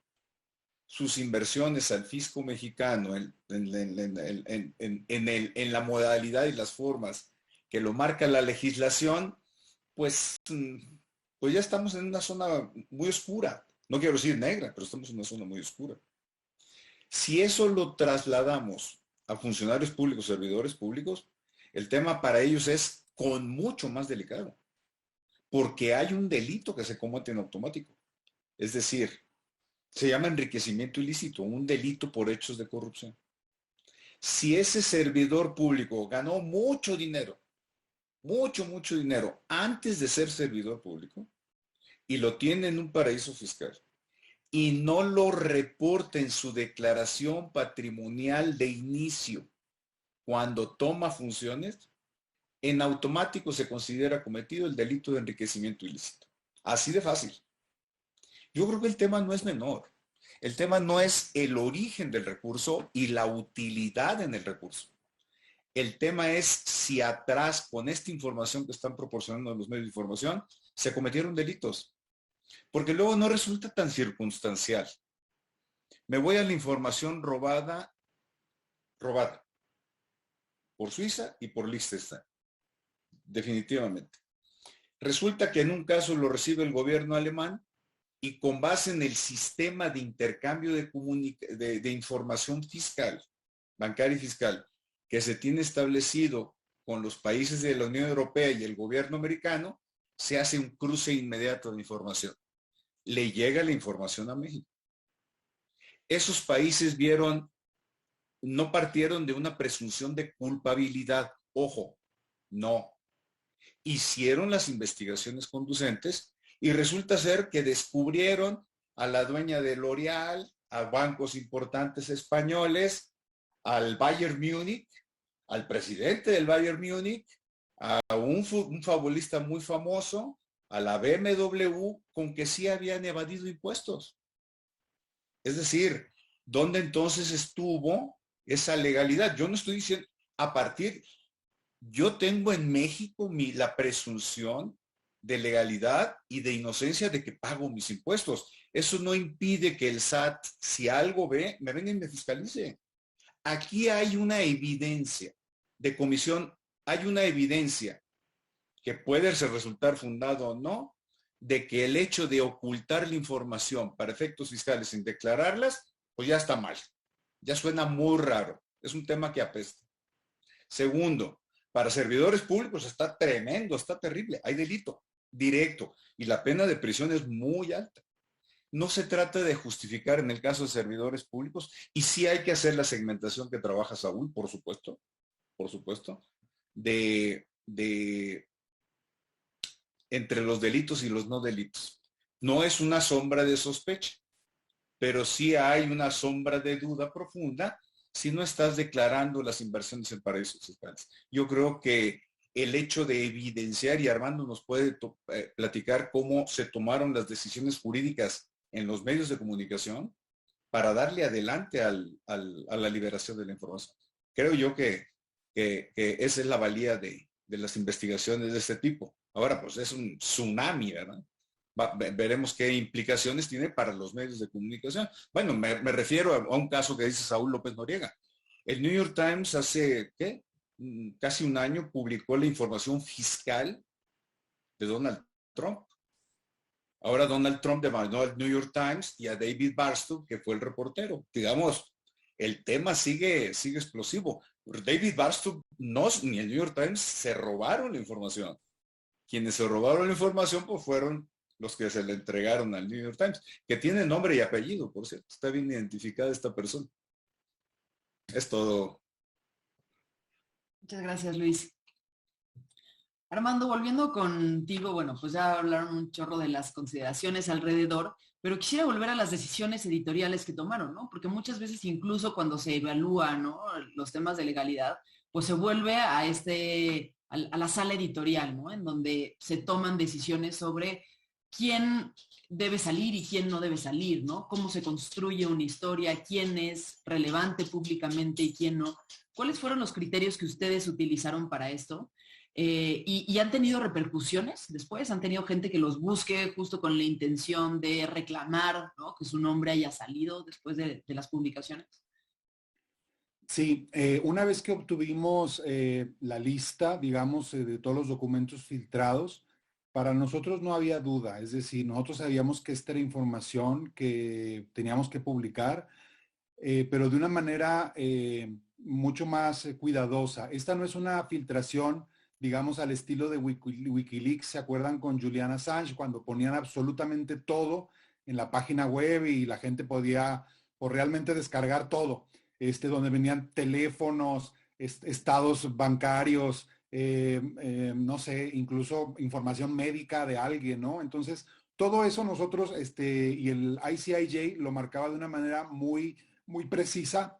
sus inversiones al fisco mexicano en la modalidad y las formas que lo marca la legislación, pues ya estamos en una zona muy oscura. No quiero decir negra, pero estamos en una zona muy oscura. Si eso lo trasladamos a funcionarios públicos, servidores públicos, el tema para ellos es con mucho más delicado, porque hay un delito que se comete en automático. Es decir, se llama enriquecimiento ilícito, un delito por hechos de corrupción. Si ese servidor público ganó mucho dinero antes de ser servidor público y lo tiene en un paraíso fiscal y no lo reporta en su declaración patrimonial de inicio cuando toma funciones, en automático se considera cometido el delito de enriquecimiento ilícito. Así de fácil. Yo creo que el tema no es menor. El tema no es el origen del recurso y la utilidad en el recurso. El tema es si atrás, con esta información que están proporcionando los medios de información, se cometieron delitos. Porque luego no resulta tan circunstancial. Me voy a la información robada por Suiza y por Liechtenstein. Definitivamente. Resulta que en un caso lo recibe el gobierno alemán y con base en el sistema de intercambio de información fiscal, bancaria y fiscal, que se tiene establecido con los países de la Unión Europea y el gobierno americano, se hace un cruce inmediato de información. Le llega la información a México. Esos países no partieron de una presunción de culpabilidad. Ojo, no. Hicieron las investigaciones conducentes y resulta ser que descubrieron a la dueña de L'Oréal, a bancos importantes españoles, al Bayern Múnich, al presidente del Bayern Múnich, a un futbolista muy famoso, a la BMW, con que sí habían evadido impuestos. Es decir, ¿dónde entonces estuvo esa legalidad? Yo no estoy diciendo, yo tengo en México la presunción de legalidad y de inocencia de que pago mis impuestos. Eso no impide que el SAT, si algo ve, me venga y me fiscalice. Aquí hay una evidencia de comisión, hay una evidencia que puede resultar fundado o no, de que el hecho de ocultar la información para efectos fiscales sin declararlas, pues ya está mal. Ya suena muy raro. Es un tema que apesta. Segundo, para servidores públicos está tremendo, está terrible. Hay delito directo y la pena de prisión es muy alta. No se trata de justificar en el caso de servidores públicos, y sí hay que hacer la segmentación que trabaja Saúl, por supuesto, de entre los delitos y los no delitos. No es una sombra de sospecha, pero sí hay una sombra de duda profunda si no estás declarando las inversiones en paraísos fiscales. Yo creo que el hecho de evidenciar, y Armando nos puede platicar cómo se tomaron las decisiones jurídicas en los medios de comunicación para darle adelante a la liberación de la información. Creo yo que esa es la valía de las investigaciones de este tipo. Ahora, pues es un tsunami, ¿verdad? Veremos qué implicaciones tiene para los medios de comunicación. Bueno, me refiero a un caso que dice Saúl López Noriega. El New York Times hace, ¿qué? Casi un año publicó la información fiscal de Donald Trump. Ahora Donald Trump demandó al New York Times y a David Barstow, que fue el reportero. Digamos, el tema sigue explosivo. David Barstow ni el New York Times se robaron la información. Quienes se robaron la información pues fueron los que se le entregaron al New York Times, que tiene nombre y apellido, por cierto. Está bien identificada esta persona. Es todo. Muchas gracias, Luis. Armando, volviendo contigo, bueno, pues ya hablaron un chorro de las consideraciones alrededor, pero quisiera volver a las decisiones editoriales que tomaron, ¿no? Porque muchas veces incluso cuando se evalúan, ¿no?, los temas de legalidad, pues se vuelve a la sala editorial, ¿no?, en donde se toman decisiones sobre quién debe salir y quién no debe salir, ¿no? Cómo se construye una historia, quién es relevante públicamente y quién no. ¿Cuáles fueron los criterios que ustedes utilizaron para esto? ¿Y han tenido repercusiones después? ¿Han tenido gente que los busque justo con la intención de reclamar, ¿no?, que su nombre haya salido después de las publicaciones? Sí, una vez que obtuvimos la lista, digamos, de todos los documentos filtrados, para nosotros no había duda. Es decir, nosotros sabíamos que esta era información que teníamos que publicar, pero de una manera mucho más cuidadosa. Esta no es una filtración, digamos, al estilo de Wikileaks. ¿Se acuerdan con Julian Assange cuando ponían absolutamente todo en la página web y la gente podía realmente descargar todo? Donde venían teléfonos, estados bancarios, no sé, incluso información médica de alguien, ¿no? Entonces, todo eso nosotros, y el ICIJ lo marcaba de una manera muy, muy precisa.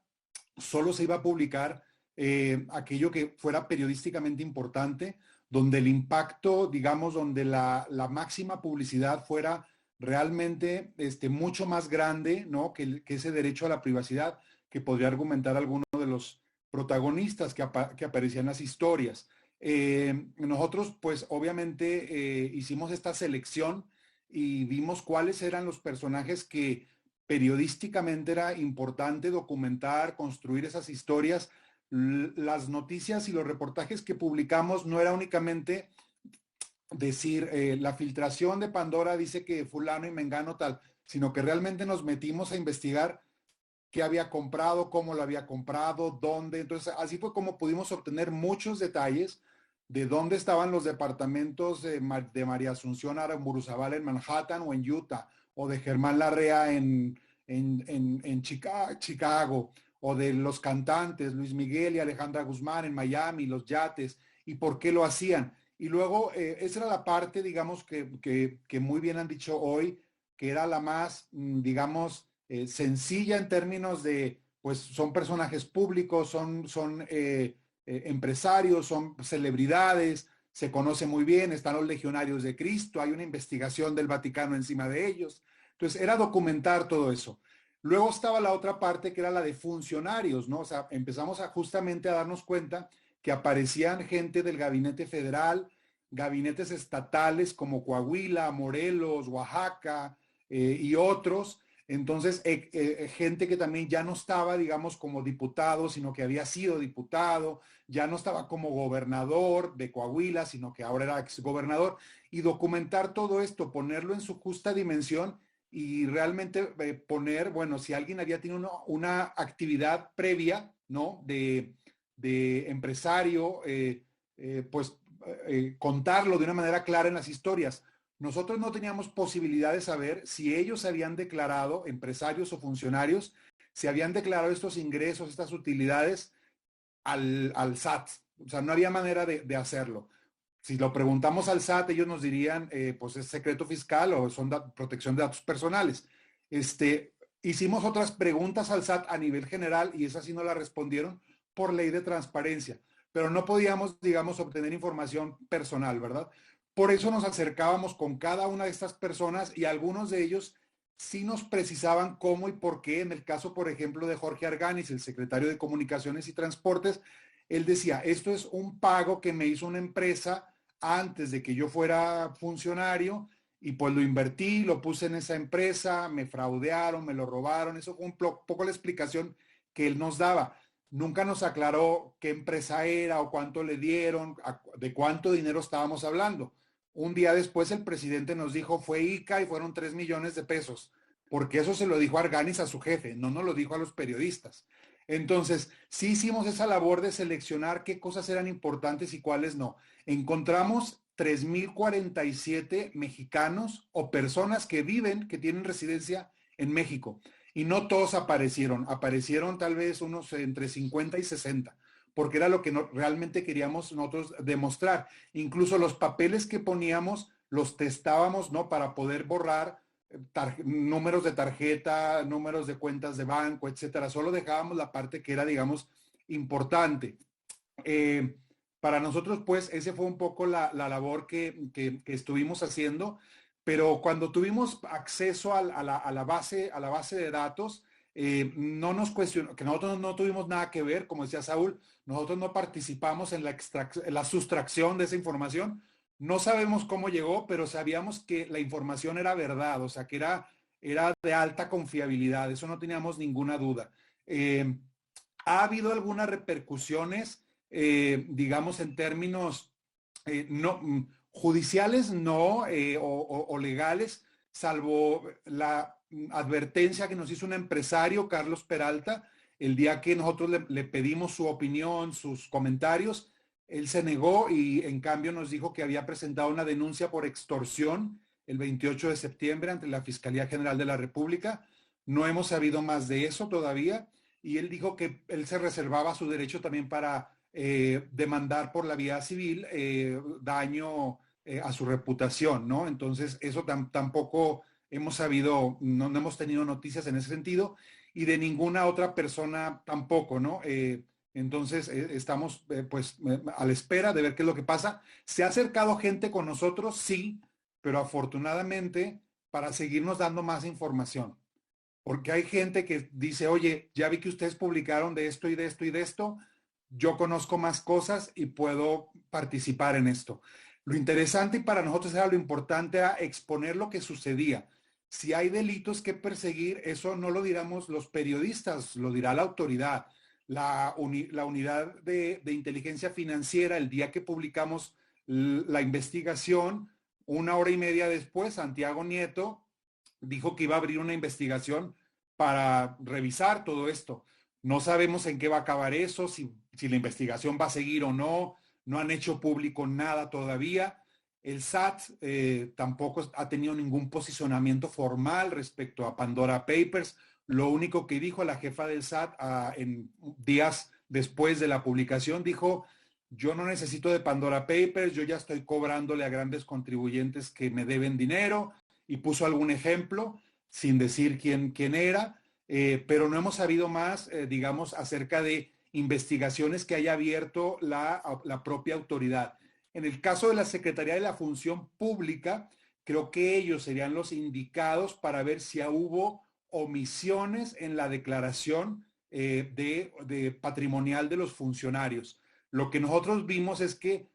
Solo se iba a publicar aquello que fuera periodísticamente importante, donde el impacto, digamos, donde la máxima publicidad fuera realmente mucho más grande, ¿no?, que ese derecho a la privacidad que podría argumentar alguno de los protagonistas que aparecían en las historias. Nosotros, pues, obviamente hicimos esta selección y vimos cuáles eran los personajes que periodísticamente era importante documentar, construir esas historias. Las noticias y los reportajes que publicamos no era únicamente decir la filtración de Pandora dice que fulano y mengano tal, sino que realmente nos metimos a investigar qué había comprado, cómo lo había comprado, dónde. Entonces, así fue como pudimos obtener muchos detalles de dónde estaban los departamentos de María Asunción Aramburuzabal en Manhattan o en Utah, o de Germán Larrea en Chicago, o de los cantantes Luis Miguel y Alejandra Guzmán en Miami, los yates, y por qué lo hacían. Y luego, esa era la parte, digamos, que muy bien han dicho hoy, que era la más, digamos, sencilla en términos de, pues son personajes públicos, son empresarios, son celebridades, se conoce muy bien, están los legionarios de Cristo, hay una investigación del Vaticano encima de ellos. Entonces era documentar todo eso. Luego estaba la otra parte que era la de funcionarios, ¿no? O sea, empezamos justamente a darnos cuenta que aparecían gente del gabinete federal, gabinetes estatales como Coahuila, Morelos, Oaxaca y otros. Entonces, gente que también ya no estaba, digamos, como diputado, sino que había sido diputado, ya no estaba como gobernador de Coahuila, sino que ahora era exgobernador, y documentar todo esto, ponerlo en su justa dimensión y realmente poner, bueno, si alguien había tenido una actividad previa, ¿no? De empresario, pues contarlo de una manera clara en las historias. Nosotros no teníamos posibilidad de saber si ellos se habían declarado, empresarios o funcionarios, se habían declarado estos ingresos, estas utilidades al SAT. O sea, no había manera de hacerlo. Si lo preguntamos al SAT, ellos nos dirían, pues es secreto fiscal o son protección de datos personales. Hicimos otras preguntas al SAT a nivel general y esas sí no la respondieron por ley de transparencia, pero no podíamos, digamos, obtener información personal, ¿verdad? Por eso nos acercábamos con cada una de estas personas y algunos de ellos sí nos precisaban cómo y por qué. En el caso, por ejemplo, de Jorge Arganis, el secretario de Comunicaciones y Transportes, él decía, esto es un pago que me hizo una empresa antes de que yo fuera funcionario y pues lo invertí, lo puse en esa empresa, me fraudearon, me lo robaron. Eso fue un poco la explicación que él nos daba. Nunca nos aclaró qué empresa era o cuánto le dieron, de cuánto dinero estábamos hablando. Un día después el presidente nos dijo, fue ICA y fueron 3 millones de pesos, porque eso se lo dijo Arganis a su jefe, no nos lo dijo a los periodistas. Entonces, sí hicimos esa labor de seleccionar qué cosas eran importantes y cuáles no. Encontramos 3,047 mexicanos o personas que viven, que tienen residencia en México. Y no todos aparecieron tal vez unos entre 50 y 60, porque era lo que realmente queríamos nosotros demostrar. Incluso los papeles que poníamos los testábamos, ¿no? Para poder borrar números de tarjeta, números de cuentas de banco, etcétera. Solo dejábamos la parte que era, digamos, importante. Para nosotros, pues, ese fue un poco la labor que estuvimos haciendo, pero cuando tuvimos acceso a la base de datos, no nos cuestionó, que nosotros no tuvimos nada que ver, como decía Saúl, nosotros no participamos en la sustracción de esa información. No sabemos cómo llegó, pero sabíamos que la información era verdad, o sea, que era de alta confiabilidad, eso no teníamos ninguna duda. Ha habido algunas repercusiones, digamos, en términos no, judiciales, no, o legales, salvo la advertencia que nos hizo un empresario, Carlos Peralta, el día que nosotros le pedimos su opinión, sus comentarios. Él se negó y en cambio nos dijo que había presentado una denuncia por extorsión el 28 de septiembre ante la Fiscalía General de la República. No hemos sabido más de eso todavía y él dijo que él se reservaba su derecho también para demandar por la vía civil daño a su reputación, ¿no? Entonces eso tampoco hemos sabido, no hemos tenido noticias en ese sentido y de ninguna otra persona tampoco, ¿no? Entonces estamos pues a la espera de ver qué es lo que pasa. Se ha acercado gente con nosotros, sí, pero afortunadamente para seguirnos dando más información. Porque hay gente que dice, oye, ya vi que ustedes publicaron de esto y de esto y de esto, yo conozco más cosas y puedo participar en esto. Lo interesante y para nosotros era lo importante era exponer lo que sucedía. Si hay delitos que perseguir, eso no lo diremos los periodistas, lo dirá la autoridad. La unidad de inteligencia financiera, el día que publicamos la investigación, 1 hora y media después, Santiago Nieto dijo que iba a abrir una investigación para revisar todo esto. No sabemos en qué va a acabar eso, si la investigación va a seguir o no. No han hecho público nada todavía. El SAT tampoco ha tenido ningún posicionamiento formal respecto a Pandora Papers. Lo único que dijo la jefa del SAT en días después de la publicación, dijo, yo no necesito de Pandora Papers, yo ya estoy cobrándole a grandes contribuyentes que me deben dinero, y puso algún ejemplo sin decir quién era, pero no hemos sabido más, digamos, acerca de investigaciones que haya abierto la propia autoridad. En el caso de la Secretaría de la Función Pública, creo que ellos serían los indicados para ver si hubo omisiones en la declaración de patrimonial de los funcionarios. Lo que nosotros vimos es que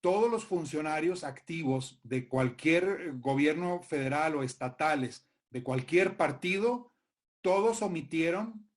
todos los funcionarios activos de cualquier gobierno federal o estatales, de cualquier partido, todos omitieron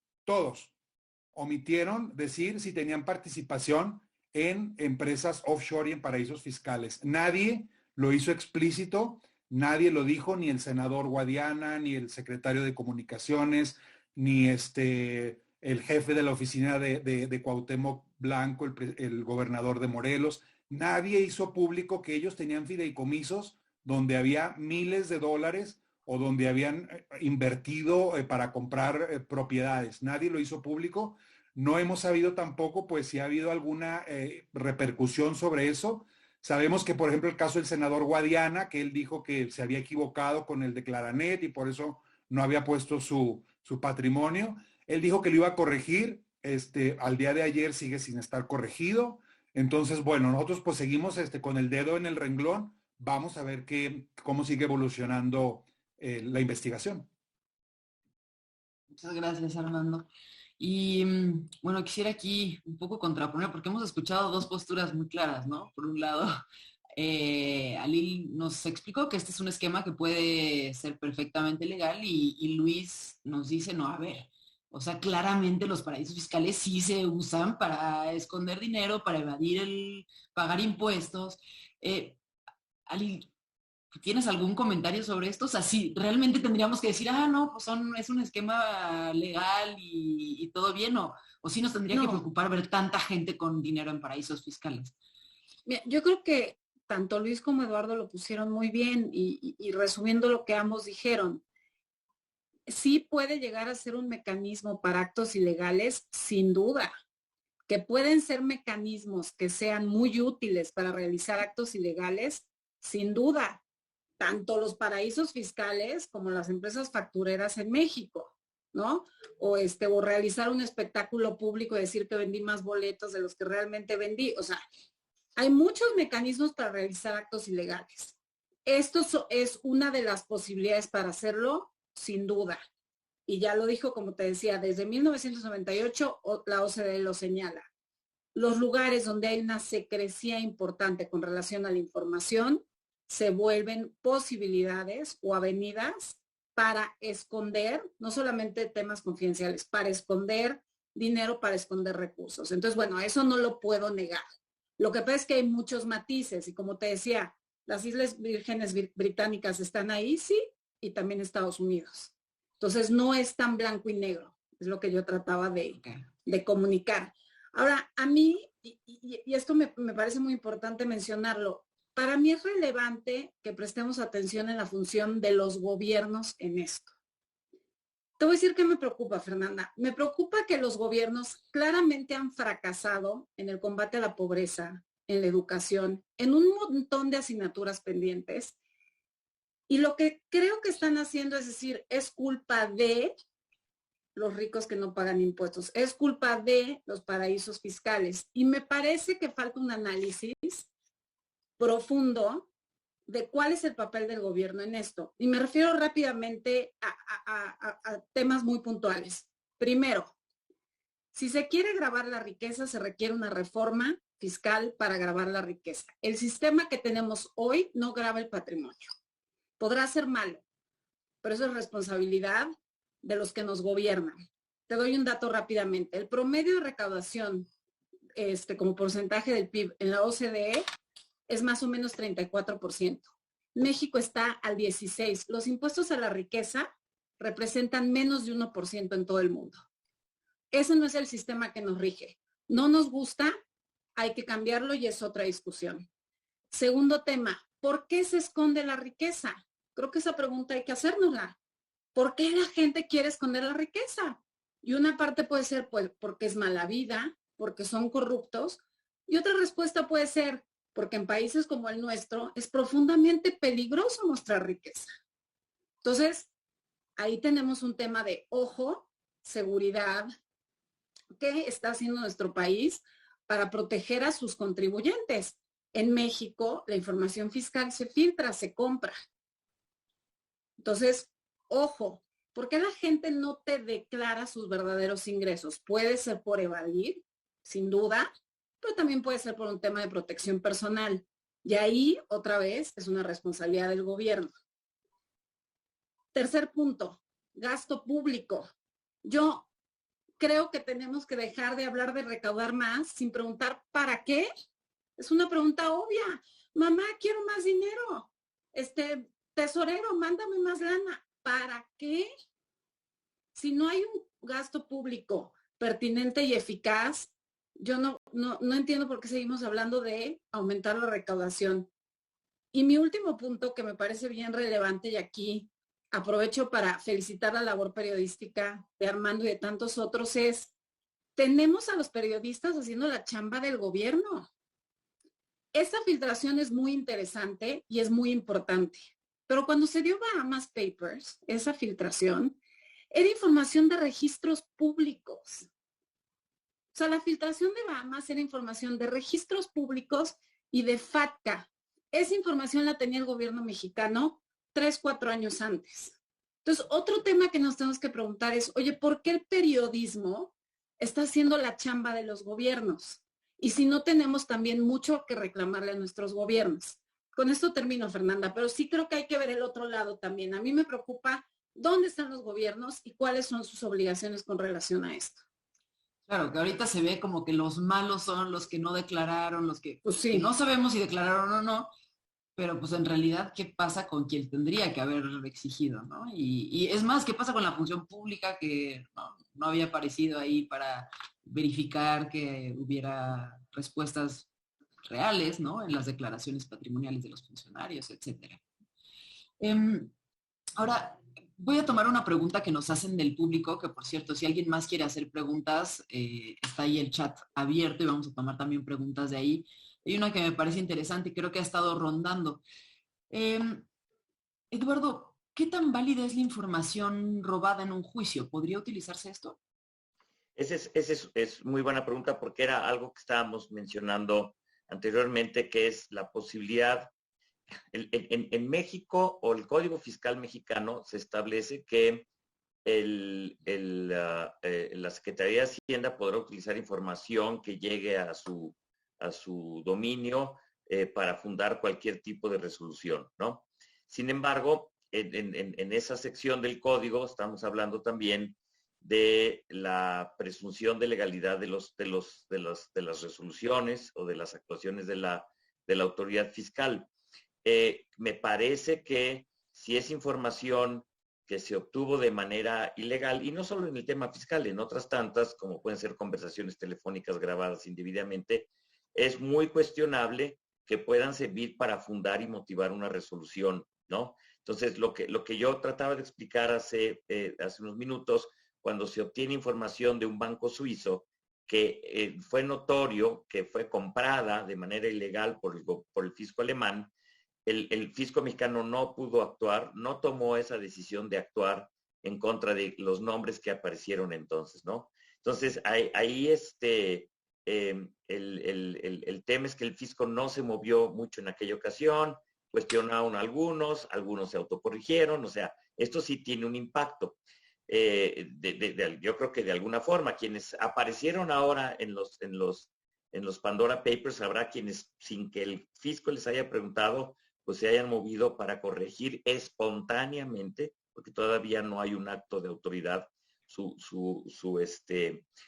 decir si tenían participación en empresas offshore y en paraísos fiscales. Nadie lo hizo explícito, nadie lo dijo, ni el senador Guadiana, ni el secretario de Comunicaciones, ni el jefe de la oficina de Cuauhtémoc Blanco, el gobernador de Morelos. Nadie hizo público que ellos tenían fideicomisos donde había miles de dólares o donde habían invertido para comprar propiedades. Nadie lo hizo público. No hemos sabido tampoco, pues, si ha habido alguna repercusión sobre eso. Sabemos que, por ejemplo, el caso del senador Guadiana, que él dijo que se había equivocado con el de Claranet y por eso no había puesto su patrimonio. Él dijo que lo iba a corregir. Al día de ayer sigue sin estar corregido. Entonces, bueno, nosotros pues seguimos con el dedo en el renglón. Vamos a ver cómo sigue evolucionando la investigación. Muchas gracias, Armando. Y bueno, quisiera aquí un poco contraponer, porque hemos escuchado dos posturas muy claras, ¿no? Por un lado, Alil nos explicó que este es un esquema que puede ser perfectamente legal y Luis nos dice, no, a ver, o sea, claramente los paraísos fiscales sí se usan para esconder dinero, para evadir pagar impuestos. Alil, ¿tienes algún comentario sobre esto? O sea, sí, realmente tendríamos que decir, no, pues es un esquema legal y todo bien, o sí nos tendría que preocupar ver tanta gente con dinero en paraísos fiscales. Mira, yo creo que tanto Luis como Eduardo lo pusieron muy bien y resumiendo lo que ambos dijeron, sí puede llegar a ser un mecanismo para actos ilegales, sin duda, que pueden ser mecanismos que sean muy útiles para realizar actos ilegales, sin duda, tanto los paraísos fiscales como las empresas factureras en México, ¿no? O realizar un espectáculo público y decir que vendí más boletos de los que realmente vendí. O sea, hay muchos mecanismos para realizar actos ilegales. Esto es una de las posibilidades para hacerlo, sin duda. Y ya lo dijo, como te decía, desde 1998 la OCDE lo señala. Los lugares donde hay una secrecía importante con relación a la información se vuelven posibilidades o avenidas para esconder, no solamente temas confidenciales, para esconder dinero, para esconder recursos. Entonces, bueno, eso no lo puedo negar. Lo que pasa es que hay muchos matices y como te decía, las Islas Vírgenes Británicas están ahí, sí, y también Estados Unidos. Entonces, no es tan blanco y negro, es lo que yo trataba de comunicar. Ahora, a mí, y esto me parece muy importante mencionarlo, para mí es relevante que prestemos atención en la función de los gobiernos en esto. Te voy a decir qué me preocupa, Fernanda. Me preocupa que los gobiernos claramente han fracasado en el combate a la pobreza, en la educación, en un montón de asignaturas pendientes. Y lo que creo que están haciendo es decir, es culpa de los ricos que no pagan impuestos, es culpa de los paraísos fiscales. Y me parece que falta un análisis profundo de cuál es el papel del gobierno en esto. Y me refiero rápidamente a temas muy puntuales. Primero, si se quiere gravar la riqueza, se requiere una reforma fiscal para gravar la riqueza. El sistema que tenemos hoy no grava el patrimonio. Podrá ser malo, pero eso es responsabilidad de los que nos gobiernan. Te doy un dato rápidamente. El promedio de recaudación como porcentaje del PIB en la OCDE es más o menos 34%. México está al 16%. Los impuestos a la riqueza representan menos de 1% en todo el mundo. Ese no es el sistema que nos rige. No nos gusta, hay que cambiarlo y es otra discusión. Segundo tema, ¿por qué se esconde la riqueza? Creo que esa pregunta hay que hacérnosla. ¿Por qué la gente quiere esconder la riqueza? Y una parte puede ser pues, porque es mala vida, porque son corruptos. Y otra respuesta puede ser porque en países como el nuestro es profundamente peligroso mostrar riqueza. Entonces, ahí tenemos un tema de ojo, seguridad, ¿qué está haciendo nuestro país para proteger a sus contribuyentes? En México, la información fiscal se filtra, se compra. Entonces, ojo, ¿por qué la gente no te declara sus verdaderos ingresos? Puede ser por evadir, sin duda, pero también puede ser por un tema de protección personal. Y ahí, otra vez, es una responsabilidad del gobierno. Tercer punto, gasto público. Yo creo que tenemos que dejar de hablar de recaudar más sin preguntar ¿para qué? Es una pregunta obvia. Mamá, quiero más dinero. Tesorero, mándame más lana. ¿Para qué? Si no hay un gasto público pertinente y eficaz, yo no entiendo por qué seguimos hablando de aumentar la recaudación. Y mi último punto, que me parece bien relevante, y aquí aprovecho para felicitar la labor periodística de Armando y de tantos otros, es, tenemos a los periodistas haciendo la chamba del gobierno. Esta filtración es muy interesante y es muy importante. Pero cuando se dio Bahamas Papers, esa filtración, era información de registros públicos. O sea, la filtración de Bahamas era información de registros públicos y de FATCA. Esa información la tenía el gobierno mexicano 3, 4 años antes. Entonces, otro tema que nos tenemos que preguntar es, oye, ¿por qué el periodismo está haciendo la chamba de los gobiernos? Y si no tenemos también mucho que reclamarle a nuestros gobiernos. Con esto termino, Fernanda, pero sí creo que hay que ver el otro lado también. A mí me preocupa dónde están los gobiernos y cuáles son sus obligaciones con relación a esto. Claro, que ahorita se ve como que los malos son los que no declararon, los que, Pues sí. que no sabemos si declararon o no, pero pues en realidad, ¿qué pasa con quien tendría que haber exigido, ¿no? Y es más, ¿qué pasa con la función pública que no había aparecido ahí para verificar que hubiera respuestas reales, ¿no? En las declaraciones patrimoniales de los funcionarios, etcétera. Ahora, voy a tomar una pregunta que nos hacen del público, que por cierto, si alguien más quiere hacer preguntas, está ahí el chat abierto y vamos a tomar también preguntas de ahí. Hay una que me parece interesante y creo que ha estado rondando. Eduardo, ¿qué tan válida es la información robada en un juicio? ¿Podría utilizarse esto? Esa es muy buena pregunta porque era algo que estábamos mencionando anteriormente, que es la posibilidad. En México o el Código Fiscal mexicano se establece que la Secretaría de Hacienda podrá utilizar información que llegue a su dominio para fundar cualquier tipo de resolución, ¿no? Sin embargo, en esa sección del código estamos hablando también de la presunción de legalidad de las resoluciones o de las actuaciones de la autoridad fiscal. Me parece que si es información que se obtuvo de manera ilegal, y no solo en el tema fiscal, en otras tantas, como pueden ser conversaciones telefónicas grabadas indebidamente, es muy cuestionable que puedan servir para fundar y motivar una resolución, ¿no? Entonces, lo que yo trataba de explicar hace unos minutos, cuando se obtiene información de un banco suizo que fue notorio que fue comprada de manera ilegal por el fisco alemán, el fisco mexicano no pudo actuar, no tomó esa decisión de actuar en contra de los nombres que aparecieron entonces, ¿no? Entonces, ahí el tema es que el fisco no se movió mucho en aquella ocasión, cuestionaron a algunos se autocorrigieron, o sea, esto sí tiene un impacto. Yo creo que de alguna forma, quienes aparecieron ahora en los Pandora Papers, habrá quienes, sin que el fisco les haya preguntado, pues se hayan movido para corregir espontáneamente, porque todavía no hay un acto de autoridad, su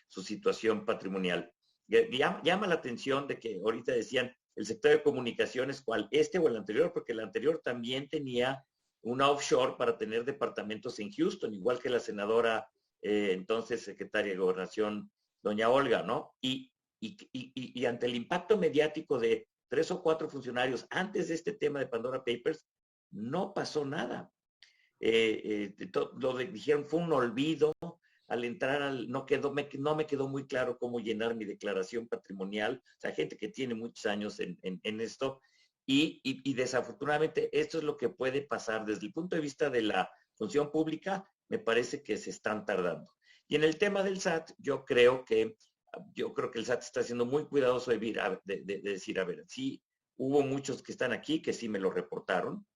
situación patrimonial. Llama la atención de que ahorita decían el sector de comunicaciones, ¿cuál? O el anterior, porque el anterior también tenía una offshore para tener departamentos en Houston, igual que la senadora, entonces secretaria de Gobernación, doña Olga, ¿no? Y ante el impacto mediático de 3 o 4 funcionarios antes de este tema de Pandora Papers, no pasó nada. Dijeron fue un olvido. Al entrar, no me quedó muy claro cómo llenar mi declaración patrimonial. O sea, gente que tiene muchos años en esto. Y desafortunadamente esto es lo que puede pasar. Desde el punto de vista de la función pública, me parece que se están tardando. Y en el tema del SAT, yo creo que el SAT está siendo muy cuidadoso de decir, a ver, sí, hubo muchos que están aquí que sí me lo reportaron.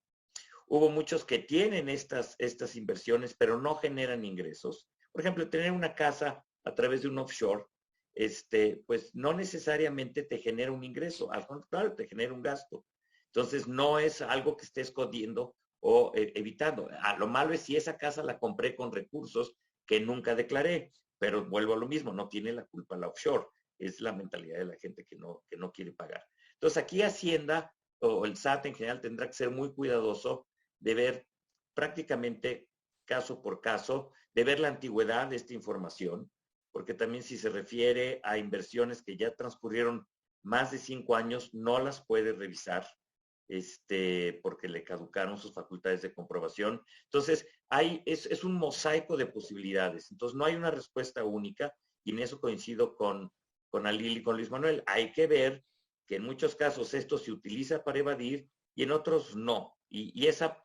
Hubo muchos que tienen estas inversiones, pero no generan ingresos. Por ejemplo, tener una casa a través de un offshore pues no necesariamente te genera un ingreso, al contrario, te genera un gasto. Entonces no es algo que estés escondiendo o evitando. Lo malo es si esa casa la compré con recursos que nunca declaré, pero vuelvo a lo mismo, no tiene la culpa la offshore, es la mentalidad de la gente que no quiere pagar. Entonces aquí Hacienda o el SAT en general tendrá que ser muy cuidadoso de ver prácticamente caso por caso, de ver la antigüedad de esta información, porque también si se refiere a inversiones que ya transcurrieron más de 5 años, no las puede revisar, porque le caducaron sus facultades de comprobación. Entonces, es un mosaico de posibilidades. Entonces, no hay una respuesta única, y en eso coincido con Alil y con Luis Manuel. Hay que ver que en muchos casos esto se utiliza para evadir y en otros no. Y esa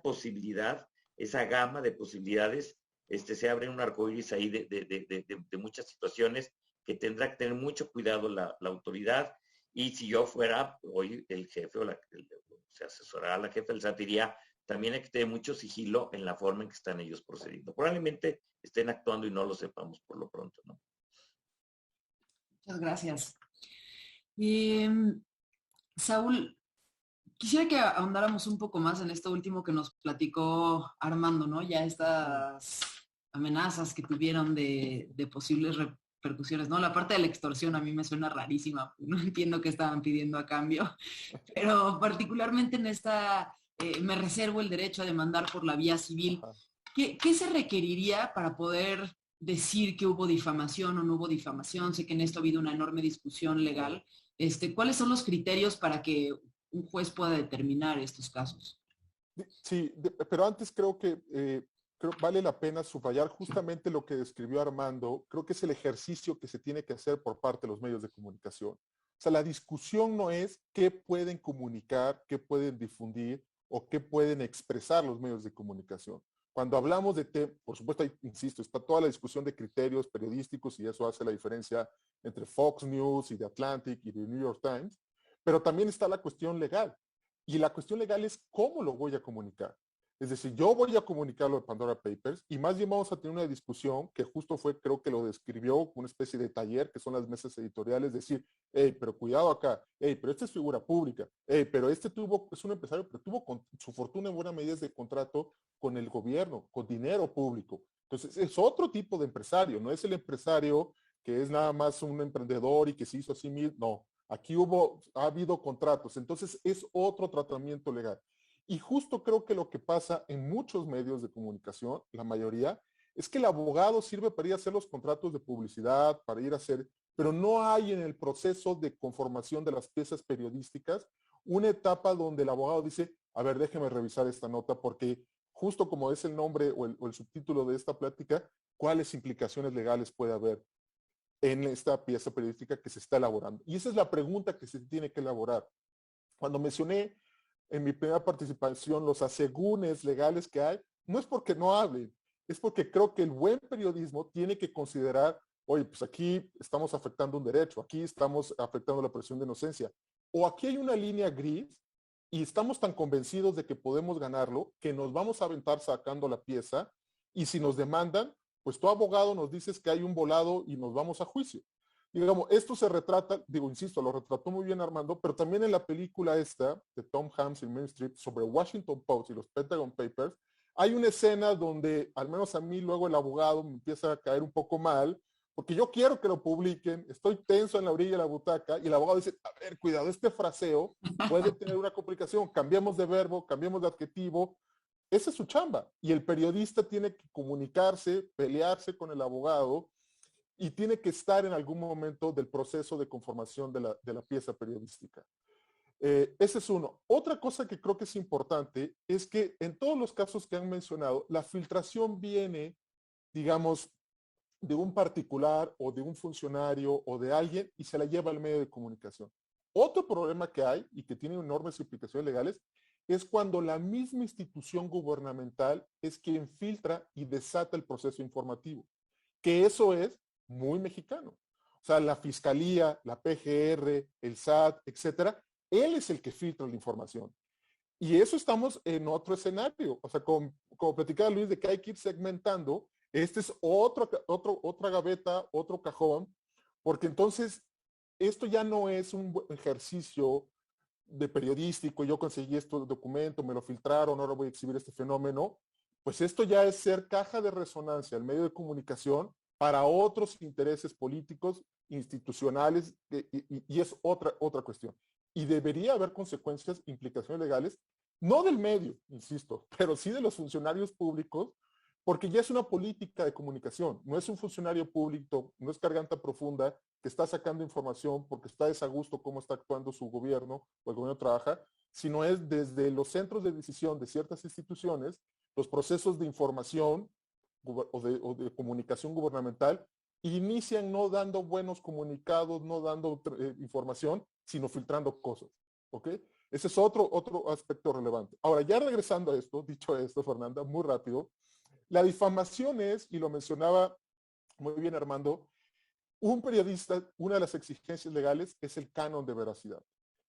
posibilidad, esa gama de posibilidades, se abre un arcoíris ahí de muchas situaciones que tendrá que tener mucho cuidado la autoridad. Y si yo fuera hoy el jefe se asesorará a la jefe del SAT, diría, también hay que tener mucho sigilo en la forma en que están ellos procediendo. Probablemente estén actuando y no lo sepamos por lo pronto, ¿no? Muchas gracias. Saúl, quisiera que ahondáramos un poco más en esto último que nos platicó Armando, ¿no? Ya estas amenazas que tuvieron de posibles repercusiones, ¿no? La parte de la extorsión a mí me suena rarísima, no entiendo qué estaban pidiendo a cambio, pero particularmente en esta, me reservo el derecho a demandar por la vía civil. ¿Qué se requeriría para poder decir que hubo difamación o no hubo difamación? Sé que en esto ha habido una enorme discusión legal. ¿Cuáles son los criterios para que un juez pueda determinar estos casos? Sí, pero antes creo que vale la pena subrayar justamente lo que describió Armando. Creo que es el ejercicio que se tiene que hacer por parte de los medios de comunicación. O sea, la discusión no es qué pueden comunicar, qué pueden difundir o qué pueden expresar los medios de comunicación. Cuando hablamos por supuesto, insisto, está toda la discusión de criterios periodísticos y eso hace la diferencia entre Fox News y The Atlantic y The New York Times, pero también está la cuestión legal. Y la cuestión legal es cómo lo voy a comunicar. Es decir, yo voy a comunicar lo de Pandora Papers y más bien vamos a tener una discusión que justo fue, creo que lo describió como una especie de taller, que son las mesas editoriales, decir, hey, pero cuidado acá, hey, pero esta es figura pública, hey, pero es un empresario, pero tuvo su fortuna en buena medida de contrato con el gobierno, con dinero público. Entonces, es otro tipo de empresario, no es el empresario que es nada más un emprendedor y que se hizo así mismo, no. Aquí ha habido contratos, entonces es otro tratamiento legal. Y justo creo que lo que pasa en muchos medios de comunicación, la mayoría, es que el abogado sirve para ir a hacer los contratos de publicidad, para ir a hacer, pero no hay en el proceso de conformación de las piezas periodísticas una etapa donde el abogado dice, a ver, déjeme revisar esta nota porque justo como es el nombre o el subtítulo de esta plática, ¿cuáles implicaciones legales puede haber en esta pieza periodística que se está elaborando? Y esa es la pregunta que se tiene que elaborar. Cuando mencioné en mi primera participación los asegúnes legales que hay, no es porque no hablen, es porque creo que el buen periodismo tiene que considerar, oye, pues aquí estamos afectando un derecho, aquí estamos afectando la presunción de inocencia, o aquí hay una línea gris y estamos tan convencidos de que podemos ganarlo que nos vamos a aventar sacando la pieza y si nos demandan, pues tu abogado nos dices que hay un volado y nos vamos a juicio. Y digamos, esto se retrata, insisto, lo retrató muy bien Armando, pero también en la película esta de Tom Hanks y Meryl Streep sobre Washington Post y los Pentagon Papers, hay una escena donde, al menos a mí, luego el abogado me empieza a caer un poco mal, porque yo quiero que lo publiquen, estoy tenso en la orilla de la butaca, y el abogado dice, a ver, cuidado, este fraseo puede tener una complicación, cambiemos de verbo, cambiemos de adjetivo, esa es su chamba, y el periodista tiene que comunicarse, pelearse con el abogado, y tiene que estar en algún momento del proceso de conformación de la pieza periodística. Ese es uno. Otra cosa que creo que es importante es que en todos los casos que han mencionado, la filtración viene, digamos, de un particular o de un funcionario o de alguien y se la lleva al medio de comunicación. Otro problema que hay y que tiene enormes implicaciones legales es cuando la misma institución gubernamental es quien filtra y desata el proceso informativo, que eso es muy mexicano. O sea, la fiscalía, la PGR, el SAT, etcétera, él es el que filtra la información. Y eso estamos en otro escenario. O sea, como platicaba Luis, de que hay que ir segmentando, Este es otra gaveta, otro cajón, porque entonces esto ya no es un ejercicio de periodístico, yo conseguí este documento, me lo filtraron, ahora voy a exhibir este fenómeno, pues esto ya es ser caja de resonancia, el medio de comunicación para otros intereses políticos, institucionales, y es otra cuestión. Y debería haber consecuencias, implicaciones legales, no del medio, insisto, pero sí de los funcionarios públicos, porque ya es una política de comunicación, no es un funcionario público, no es garganta profunda que está sacando información porque está desagusto cómo está actuando su gobierno o el gobierno trabaja, sino es desde los centros de decisión de ciertas instituciones, los procesos de información o de comunicación gubernamental inician no dando buenos comunicados, no dando información, sino filtrando cosas. ¿Ok? Ese es otro aspecto relevante. Ahora, ya regresando a esto, dicho esto, Fernanda, muy rápido, la difamación es, y lo mencionaba muy bien Armando, un periodista, una de las exigencias legales es el canon de veracidad.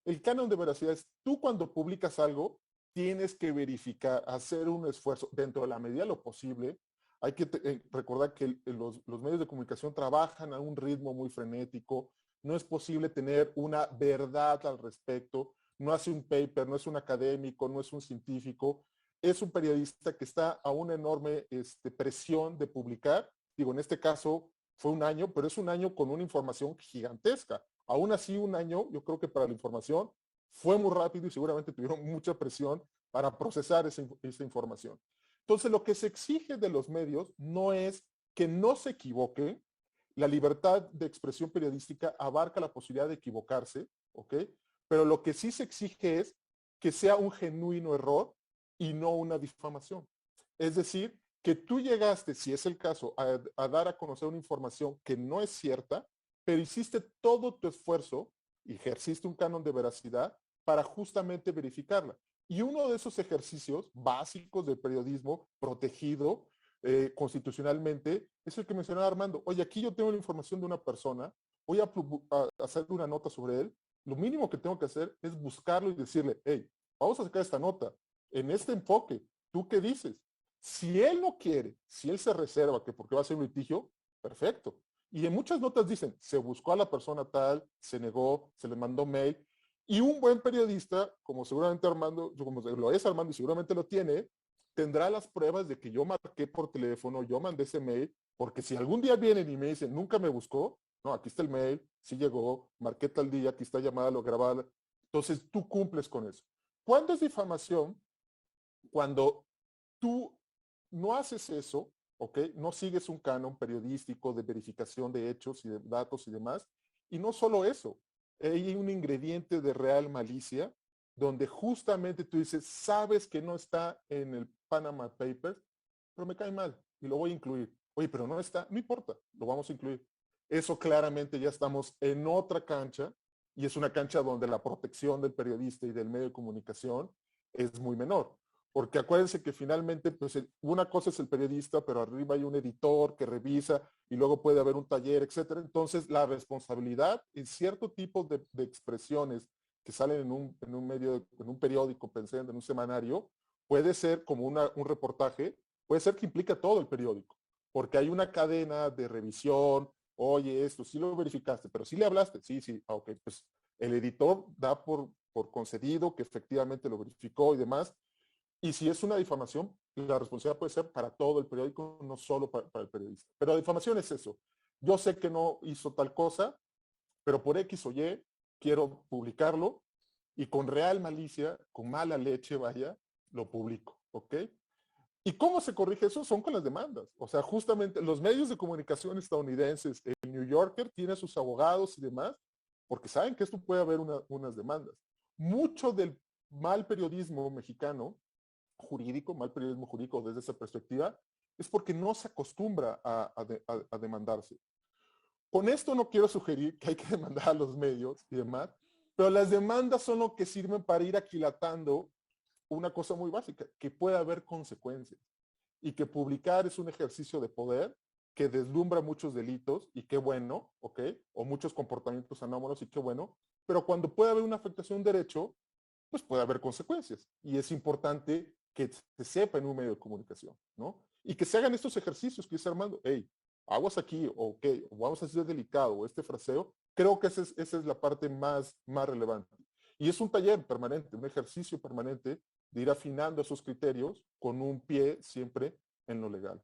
El canon de veracidad es tú cuando publicas algo, tienes que verificar, hacer un esfuerzo dentro de la medida de lo posible. Hay que recordar que los medios de comunicación trabajan a un ritmo muy frenético. No es posible tener una verdad al respecto. No hace un paper, no es un académico, no es un científico. Es un periodista que está a una enorme presión de publicar. Digo, en este caso fue un año, pero es un año con una información gigantesca. Aún así, un año, yo creo que para la información fue muy rápido y seguramente tuvieron mucha presión para procesar esa información. Entonces, lo que se exige de los medios no es que no se equivoquen. La libertad de expresión periodística abarca la posibilidad de equivocarse, ¿ok? Pero lo que sí se exige es que sea un genuino error y no una difamación. Es decir, que tú llegaste, si es el caso, a dar a conocer una información que no es cierta, pero hiciste todo tu esfuerzo, ejerciste un canon de veracidad para justamente verificarla. Y uno de esos ejercicios básicos del periodismo protegido constitucionalmente es el que mencionaba Armando. Oye, aquí yo tengo la información de una persona, voy a hacer una nota sobre él, lo mínimo que tengo que hacer es buscarlo y decirle, hey, vamos a sacar esta nota en este enfoque, ¿tú qué dices? Si él no quiere, si él se reserva que porque va a ser un litigio, perfecto. Y en muchas notas dicen, se buscó a la persona tal, se negó, se le mandó mail. Y un buen periodista, como seguramente Armando, como lo es Armando y seguramente lo tiene, tendrá las pruebas de que yo marqué por teléfono, yo mandé ese mail, porque si algún día vienen y me dicen, nunca me buscó, no, aquí está el mail, sí llegó, marqué tal día, aquí está llamada, lo grabada. Entonces tú cumples con eso. ¿Cuándo es difamación? Cuando tú no haces eso, ¿ok? No sigues un canon periodístico de verificación de hechos y de datos y demás. Y no solo eso, hay un ingrediente de real malicia donde justamente tú dices, sabes que no está en el Panama Papers, pero me cae mal y lo voy a incluir. Oye, pero no está, no importa, lo vamos a incluir. Eso claramente ya estamos en otra cancha y es una cancha donde la protección del periodista y del medio de comunicación es muy menor. Porque acuérdense que finalmente, pues una cosa es el periodista, pero arriba hay un editor que revisa y luego puede haber un taller, etcétera. Entonces, la responsabilidad en cierto tipo de expresiones que salen en un medio, en un periódico, pensando en un semanario, puede ser como un reportaje, puede ser que implica todo el periódico, porque hay una cadena de revisión, oye, esto sí lo verificaste, pero sí le hablaste, sí, sí, ok, pues el editor da por concedido que efectivamente lo verificó y demás. Y si es una difamación, la responsabilidad puede ser para todo el periódico, no solo para el periodista. Pero la difamación es eso. Yo sé que no hizo tal cosa, pero por X o Y quiero publicarlo y con real malicia, con mala leche, vaya, lo publico. ¿Ok? ¿Y cómo se corrige eso? Son con las demandas. O sea, justamente los medios de comunicación estadounidenses, el New Yorker tiene sus abogados y demás, porque saben que esto puede haber unas demandas. Mucho del mal periodismo mexicano jurídico, mal periodismo jurídico desde esa perspectiva, es porque no se acostumbra a demandarse. Con esto no quiero sugerir que hay que demandar a los medios y demás, pero las demandas son lo que sirven para ir aquilatando una cosa muy básica, que puede haber consecuencias y que publicar es un ejercicio de poder que deslumbra muchos delitos y qué bueno, ¿ok? O muchos comportamientos anómalos y qué bueno, pero cuando puede haber una afectación de un derecho, pues puede haber consecuencias y es importante que se sepa en un medio de comunicación, ¿no? Y que se hagan estos ejercicios que dice Armando, hey, aguas aquí, ok, vamos a ser delicado, o este fraseo, creo que esa es la parte más relevante. Y es un taller permanente, un ejercicio permanente de ir afinando esos criterios con un pie siempre en lo legal.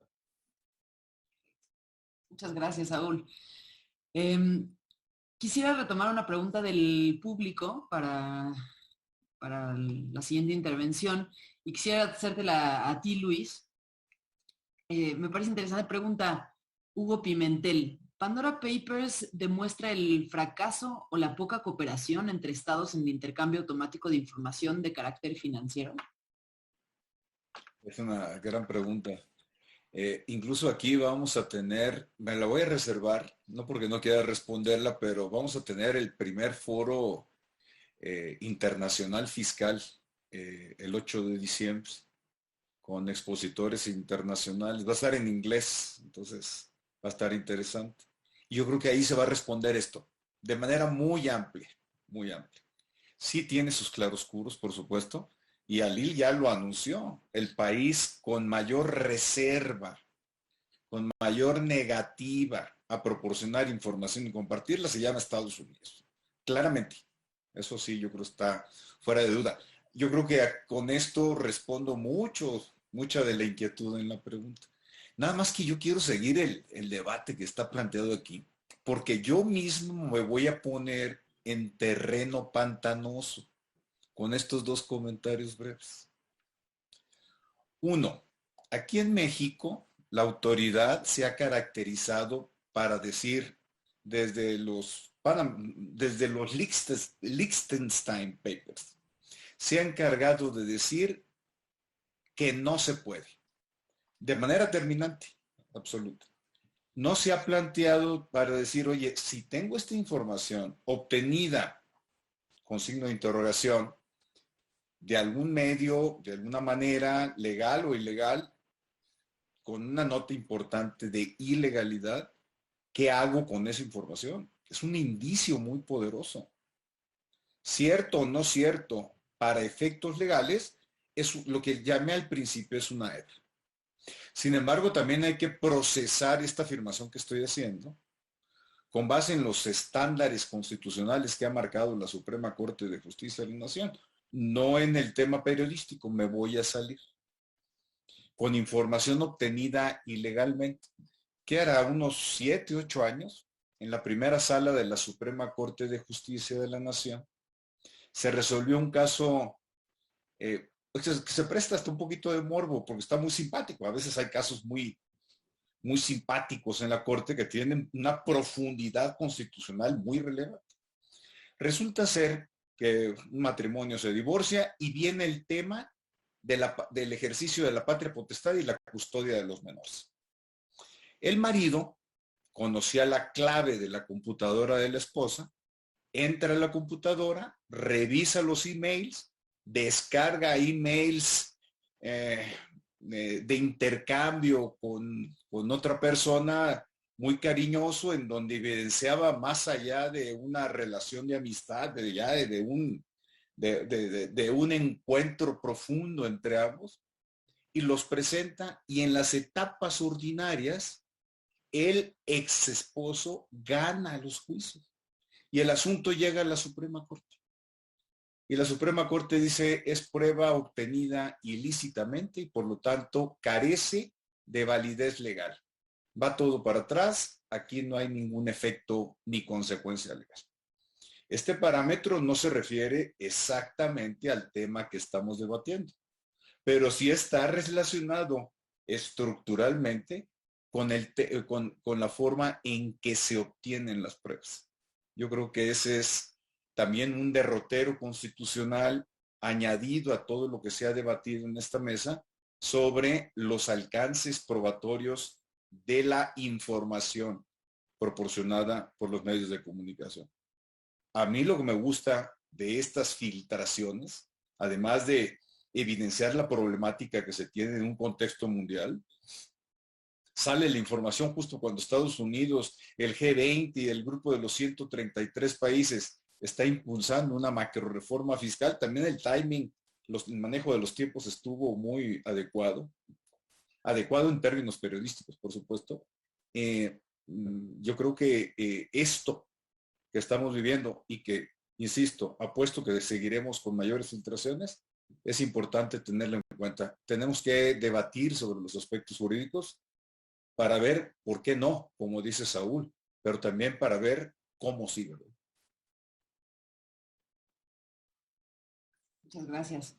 Muchas gracias, Saúl. Quisiera retomar una pregunta del público para la siguiente intervención y quisiera hacértela a ti, Luis. Me parece interesante pregunta, Hugo Pimentel. ¿Pandora Papers demuestra el fracaso o la poca cooperación entre estados en el intercambio automático de información de carácter financiero? Es una gran pregunta. Incluso aquí vamos a tener, me la voy a reservar, no porque no quiera responderla, pero vamos a tener el primer foro internacional fiscal el 8 de diciembre con expositores internacionales. Va a estar en inglés, entonces va a estar interesante. Y yo creo que ahí se va a responder esto de manera muy amplia, muy amplia. Sí tiene sus claroscuros, por supuesto, y Alil ya lo anunció, el país con mayor reserva, con mayor negativa a proporcionar información y compartirla se llama Estados Unidos. Claramente. Eso sí, yo creo que está fuera de duda. Yo creo que con esto respondo mucha de la inquietud en la pregunta. Nada más que yo quiero seguir el debate que está planteado aquí, porque yo mismo me voy a poner en terreno pantanoso con estos dos comentarios breves. Uno, aquí en México la autoridad se ha caracterizado para decir desde los Liechtenstein Papers, se ha encargado de decir que no se puede, de manera terminante, absoluta. No se ha planteado para decir, oye, si tengo esta información obtenida con signo de interrogación, de algún medio, de alguna manera, legal o ilegal, con una nota importante de ilegalidad, ¿qué hago con esa información? Es un indicio muy poderoso. Cierto o no cierto, para efectos legales, es lo que llamé al principio es una ETA. Sin embargo, también hay que procesar esta afirmación que estoy haciendo con base en los estándares constitucionales que ha marcado la Suprema Corte de Justicia de la Nación. No en el tema periodístico, me voy a salir. Con información obtenida ilegalmente, que era unos 7, 8 años, en la primera sala de la Suprema Corte de Justicia de la Nación, se resolvió un caso que se presta hasta un poquito de morbo, porque está muy simpático. A veces hay casos muy simpáticos en la Corte que tienen una profundidad constitucional muy relevante. Resulta ser que un matrimonio se divorcia y viene el tema del ejercicio de la patria potestad y la custodia de los menores. El marido conocía la clave de la computadora de la esposa, entra a la computadora, revisa los emails, descarga emails de intercambio con otra persona muy cariñoso, en donde evidenciaba más allá de una relación de amistad, de un encuentro profundo entre ambos, y los presenta, y en las etapas ordinarias el ex esposo gana los juicios y el asunto llega a la Suprema Corte. Y la Suprema Corte dice es prueba obtenida ilícitamente y por lo tanto carece de validez legal. Va todo para atrás, aquí no hay ningún efecto ni consecuencia legal. Este parámetro no se refiere exactamente al tema que estamos debatiendo, pero sí está relacionado estructuralmente con la forma en que se obtienen las pruebas. Yo creo que ese es también un derrotero constitucional añadido a todo lo que se ha debatido en esta mesa sobre los alcances probatorios de la información proporcionada por los medios de comunicación. A mí lo que me gusta de estas filtraciones, además de evidenciar la problemática que se tiene en un contexto mundial, sale la información justo cuando Estados Unidos, el G20 y el grupo de los 133 países está impulsando una macroreforma fiscal. También el timing, el manejo de los tiempos estuvo muy adecuado. adecuado en términos periodísticos, por supuesto. Yo creo que esto que estamos viviendo y que, insisto, apuesto que seguiremos con mayores filtraciones, es importante tenerlo en cuenta. Tenemos que debatir sobre los aspectos jurídicos para ver por qué no, como dice Saúl, pero también para ver cómo sí, ¿verdad? Muchas gracias.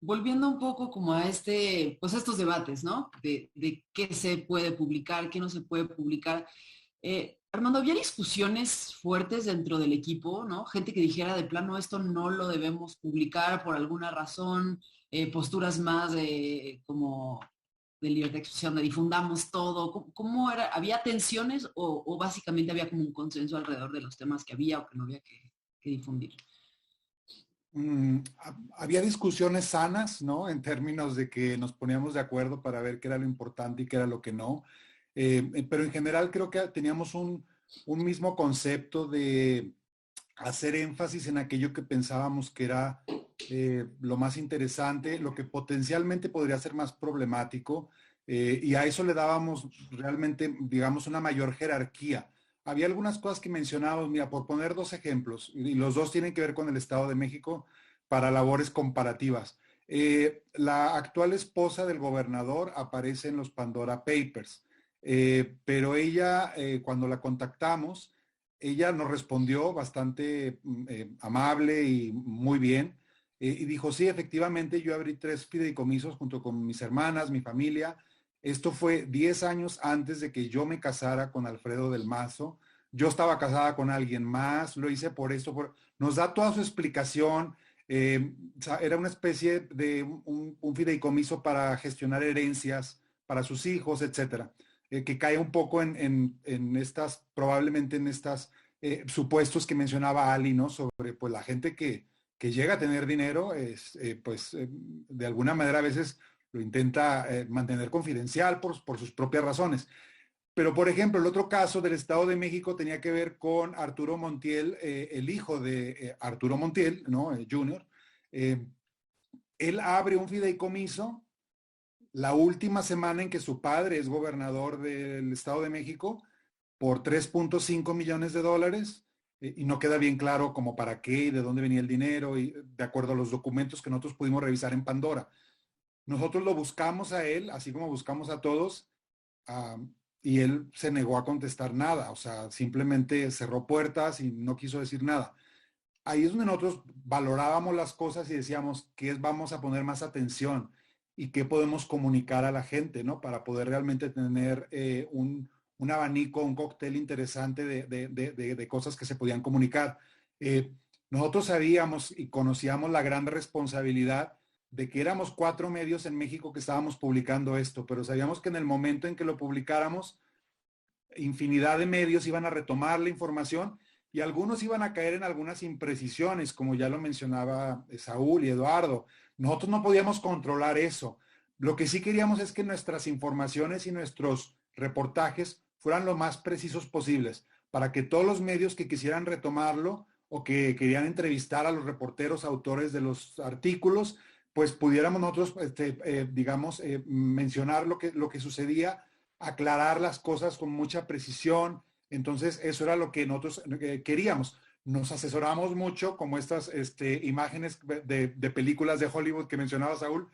Volviendo un poco como a pues estos debates, ¿no? De qué se puede publicar, qué no se puede publicar. Armando, había discusiones fuertes dentro del equipo, ¿no? Gente que dijera de plano esto no lo debemos publicar por alguna razón, posturas más como de libertad de expresión, de difundamos todo. ¿Cómo era? ¿Había tensiones o básicamente había como un consenso alrededor de los temas que había o que no había que difundir? Había discusiones sanas, ¿no? En términos de que nos poníamos de acuerdo para ver qué era lo importante y qué era lo que no. Pero en general creo que teníamos un mismo concepto de hacer énfasis en aquello que pensábamos que era lo más interesante, lo que potencialmente podría ser más problemático, y a eso le dábamos realmente, digamos, una mayor jerarquía. Había algunas cosas que mencionábamos, mira, por poner dos ejemplos, y los dos tienen que ver con el Estado de México para labores comparativas. La actual esposa del gobernador aparece en los Pandora Papers, pero ella, cuando la contactamos, ella nos respondió bastante amable y muy bien, y dijo, sí, efectivamente, yo abrí 3 fideicomisos junto con mis hermanas, mi familia. Esto fue 10 años antes de que yo me casara con Alfredo del Mazo. Yo estaba casada con alguien más, lo hice por esto. Nos da toda su explicación. Era una especie de un fideicomiso para gestionar herencias para sus hijos, etcétera. Que cae un poco en estas, probablemente en estas supuestos que mencionaba Ali, ¿no? Sobre pues la gente que llega a tener dinero, de alguna manera a veces lo intenta mantener confidencial por sus propias razones. Pero, por ejemplo, el otro caso del Estado de México tenía que ver con Arturo Montiel, el hijo de Arturo Montiel, ¿no? Junior. Él abre un fideicomiso la última semana en que su padre es gobernador del Estado de México por 3.5 millones de dólares, y no queda bien claro como para qué y de dónde venía el dinero, y de acuerdo a los documentos que nosotros pudimos revisar en Pandora. Nosotros lo buscamos a él, así como buscamos a todos, y él se negó a contestar nada, o sea, simplemente cerró puertas y no quiso decir nada. Ahí es donde nosotros valorábamos las cosas y decíamos qué vamos a poner más atención y qué podemos comunicar a la gente, ¿no? Para poder realmente tener un abanico, un cóctel interesante de cosas que se podían comunicar. Nosotros sabíamos y conocíamos la gran responsabilidad de que éramos 4 medios en México que estábamos publicando esto, pero sabíamos que en el momento en que lo publicáramos, infinidad de medios iban a retomar la información y algunos iban a caer en algunas imprecisiones, como ya lo mencionaba Saúl y Eduardo. Nosotros no podíamos controlar eso. Lo que sí queríamos es que nuestras informaciones y nuestros reportajes fueran lo más precisos posibles, para que todos los medios que quisieran retomarlo o que querían entrevistar a los reporteros autores de los artículos, pues pudiéramos nosotros, mencionar lo que sucedía, aclarar las cosas con mucha precisión. Entonces, eso era lo que nosotros queríamos. Nos asesoramos mucho, como estas imágenes de películas de Hollywood que mencionaba Saúl,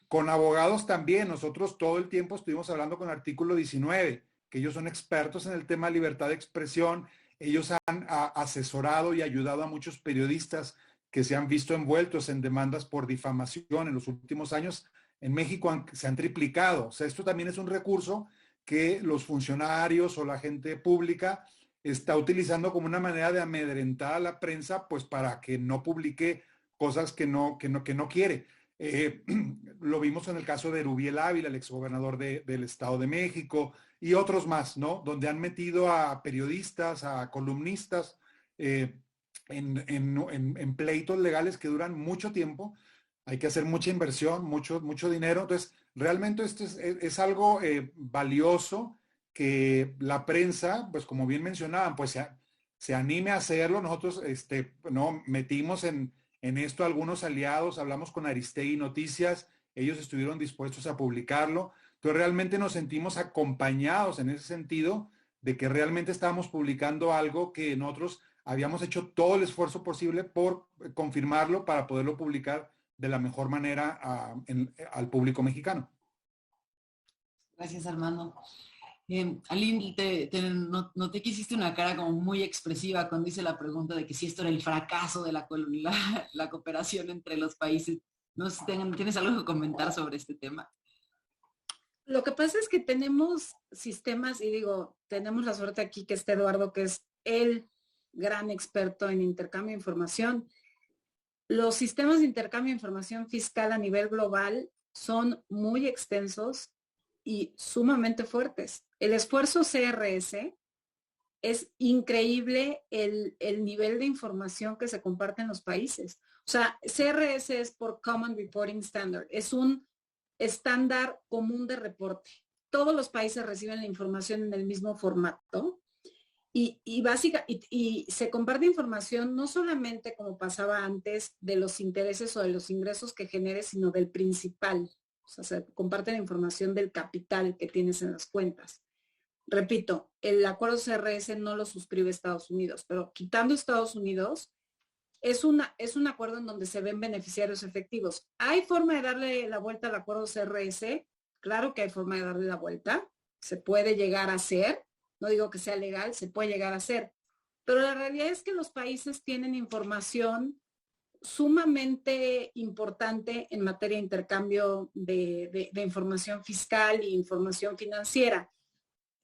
con abogados también. Nosotros todo el tiempo estuvimos hablando con Artículo 19, que ellos son expertos en el tema de libertad de expresión. Ellos han asesorado y ayudado a muchos periodistas que se han visto envueltos en demandas por difamación en los últimos años. En México se han triplicado. O sea, esto también es un recurso que los funcionarios o la gente pública está utilizando como una manera de amedrentar a la prensa, pues para que no publique cosas que no quiere. Lo vimos en el caso de Erubiel Ávila, el exgobernador del Estado de México, y otros más, ¿no? Donde han metido a periodistas, a columnistas, en pleitos legales que duran mucho tiempo. Hay que hacer mucha inversión, mucho dinero. Entonces, realmente esto es algo valioso que la prensa, pues como bien mencionaban, pues se anime a hacerlo. Nosotros no metimos en esto algunos aliados, hablamos con Aristegui Noticias, ellos estuvieron dispuestos a publicarlo. Entonces realmente nos sentimos acompañados en ese sentido de que realmente estábamos publicando algo que nosotros habíamos hecho todo el esfuerzo posible por confirmarlo para poderlo publicar de la mejor manera al público mexicano. Gracias, Armando. Aline, noté que hiciste una cara como muy expresiva cuando hice la pregunta de que si esto era el fracaso de la cooperación entre los países. No sé si tienes algo que comentar sobre este tema. Lo que pasa es que tenemos sistemas, y digo, tenemos la suerte aquí que está Eduardo, que es el gran experto en intercambio de información. Los sistemas de intercambio de información fiscal a nivel global son muy extensos y sumamente fuertes. El esfuerzo CRS es increíble el nivel de información que se comparte en los países. O sea, CRS es por Common Reporting Standard, es un estándar común de reporte. Todos los países reciben la información en el mismo formato y se comparte información no solamente como pasaba antes de los intereses o de los ingresos que generes, sino del principal. O sea, se comparte la información del capital que tienes en las cuentas. Repito, el acuerdo CRS no lo suscribe Estados Unidos, pero quitando Estados Unidos, es un acuerdo en donde se ven beneficiarios efectivos. ¿Hay forma de darle la vuelta al acuerdo CRS? Claro que hay forma de darle la vuelta. Se puede llegar a hacer. No digo que sea legal, se puede llegar a hacer. Pero la realidad es que los países tienen información sumamente importante en materia de intercambio de información fiscal e información financiera.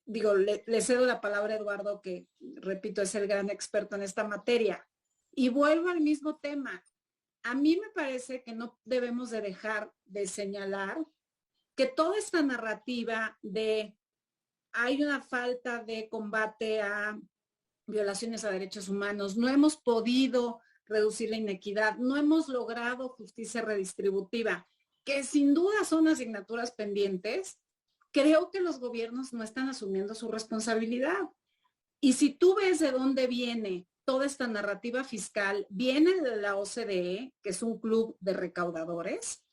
Digo, le cedo la palabra a Eduardo, que, repito, es el gran experto en esta materia. Y vuelvo al mismo tema. A mí me parece que no debemos de dejar de señalar que toda esta narrativa de hay una falta de combate a violaciones a derechos humanos, no hemos podido reducir la inequidad, no hemos logrado justicia redistributiva, que sin duda son asignaturas pendientes, creo que los gobiernos no están asumiendo su responsabilidad. Y si tú ves de dónde viene toda esta narrativa fiscal, viene de la OCDE, que es un club de recaudadores,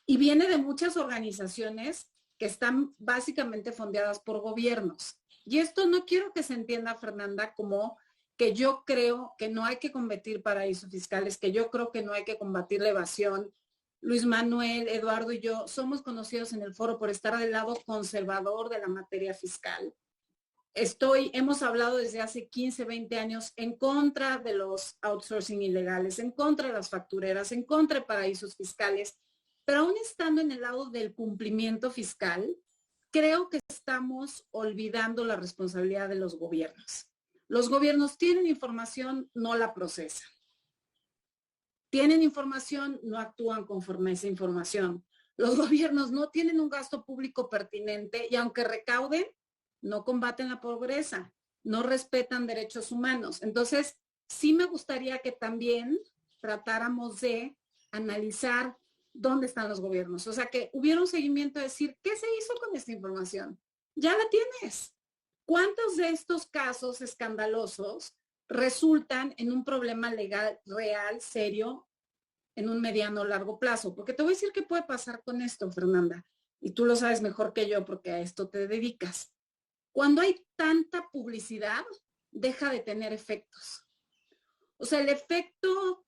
y viene de muchas organizaciones que están básicamente fondeadas por gobiernos. Y esto no quiero que se entienda, Fernanda, como que yo creo que no hay que combatir paraísos fiscales, que yo creo que no hay que combatir la evasión. Luis Manuel, Eduardo y yo somos conocidos en el foro por estar del lado conservador de la materia fiscal. Hemos hablado desde hace 15, 20 años en contra de los outsourcing ilegales, en contra de las factureras, en contra de paraísos fiscales, pero aún estando en el lado del cumplimiento fiscal, creo que estamos olvidando la responsabilidad de los gobiernos. Los gobiernos tienen información, no la procesan. Tienen información, no actúan conforme a esa información. Los gobiernos no tienen un gasto público pertinente y aunque recauden, no combaten la pobreza, no respetan derechos humanos. Entonces, sí me gustaría que también tratáramos de analizar dónde están los gobiernos. O sea, que hubiera un seguimiento de decir, ¿qué se hizo con esta información? Ya la tienes. ¿Cuántos de estos casos escandalosos resultan en un problema legal real, serio, en un mediano o largo plazo? Porque te voy a decir qué puede pasar con esto, Fernanda, y tú lo sabes mejor que yo porque a esto te dedicas. Cuando hay tanta publicidad, deja de tener efectos. O sea, el efecto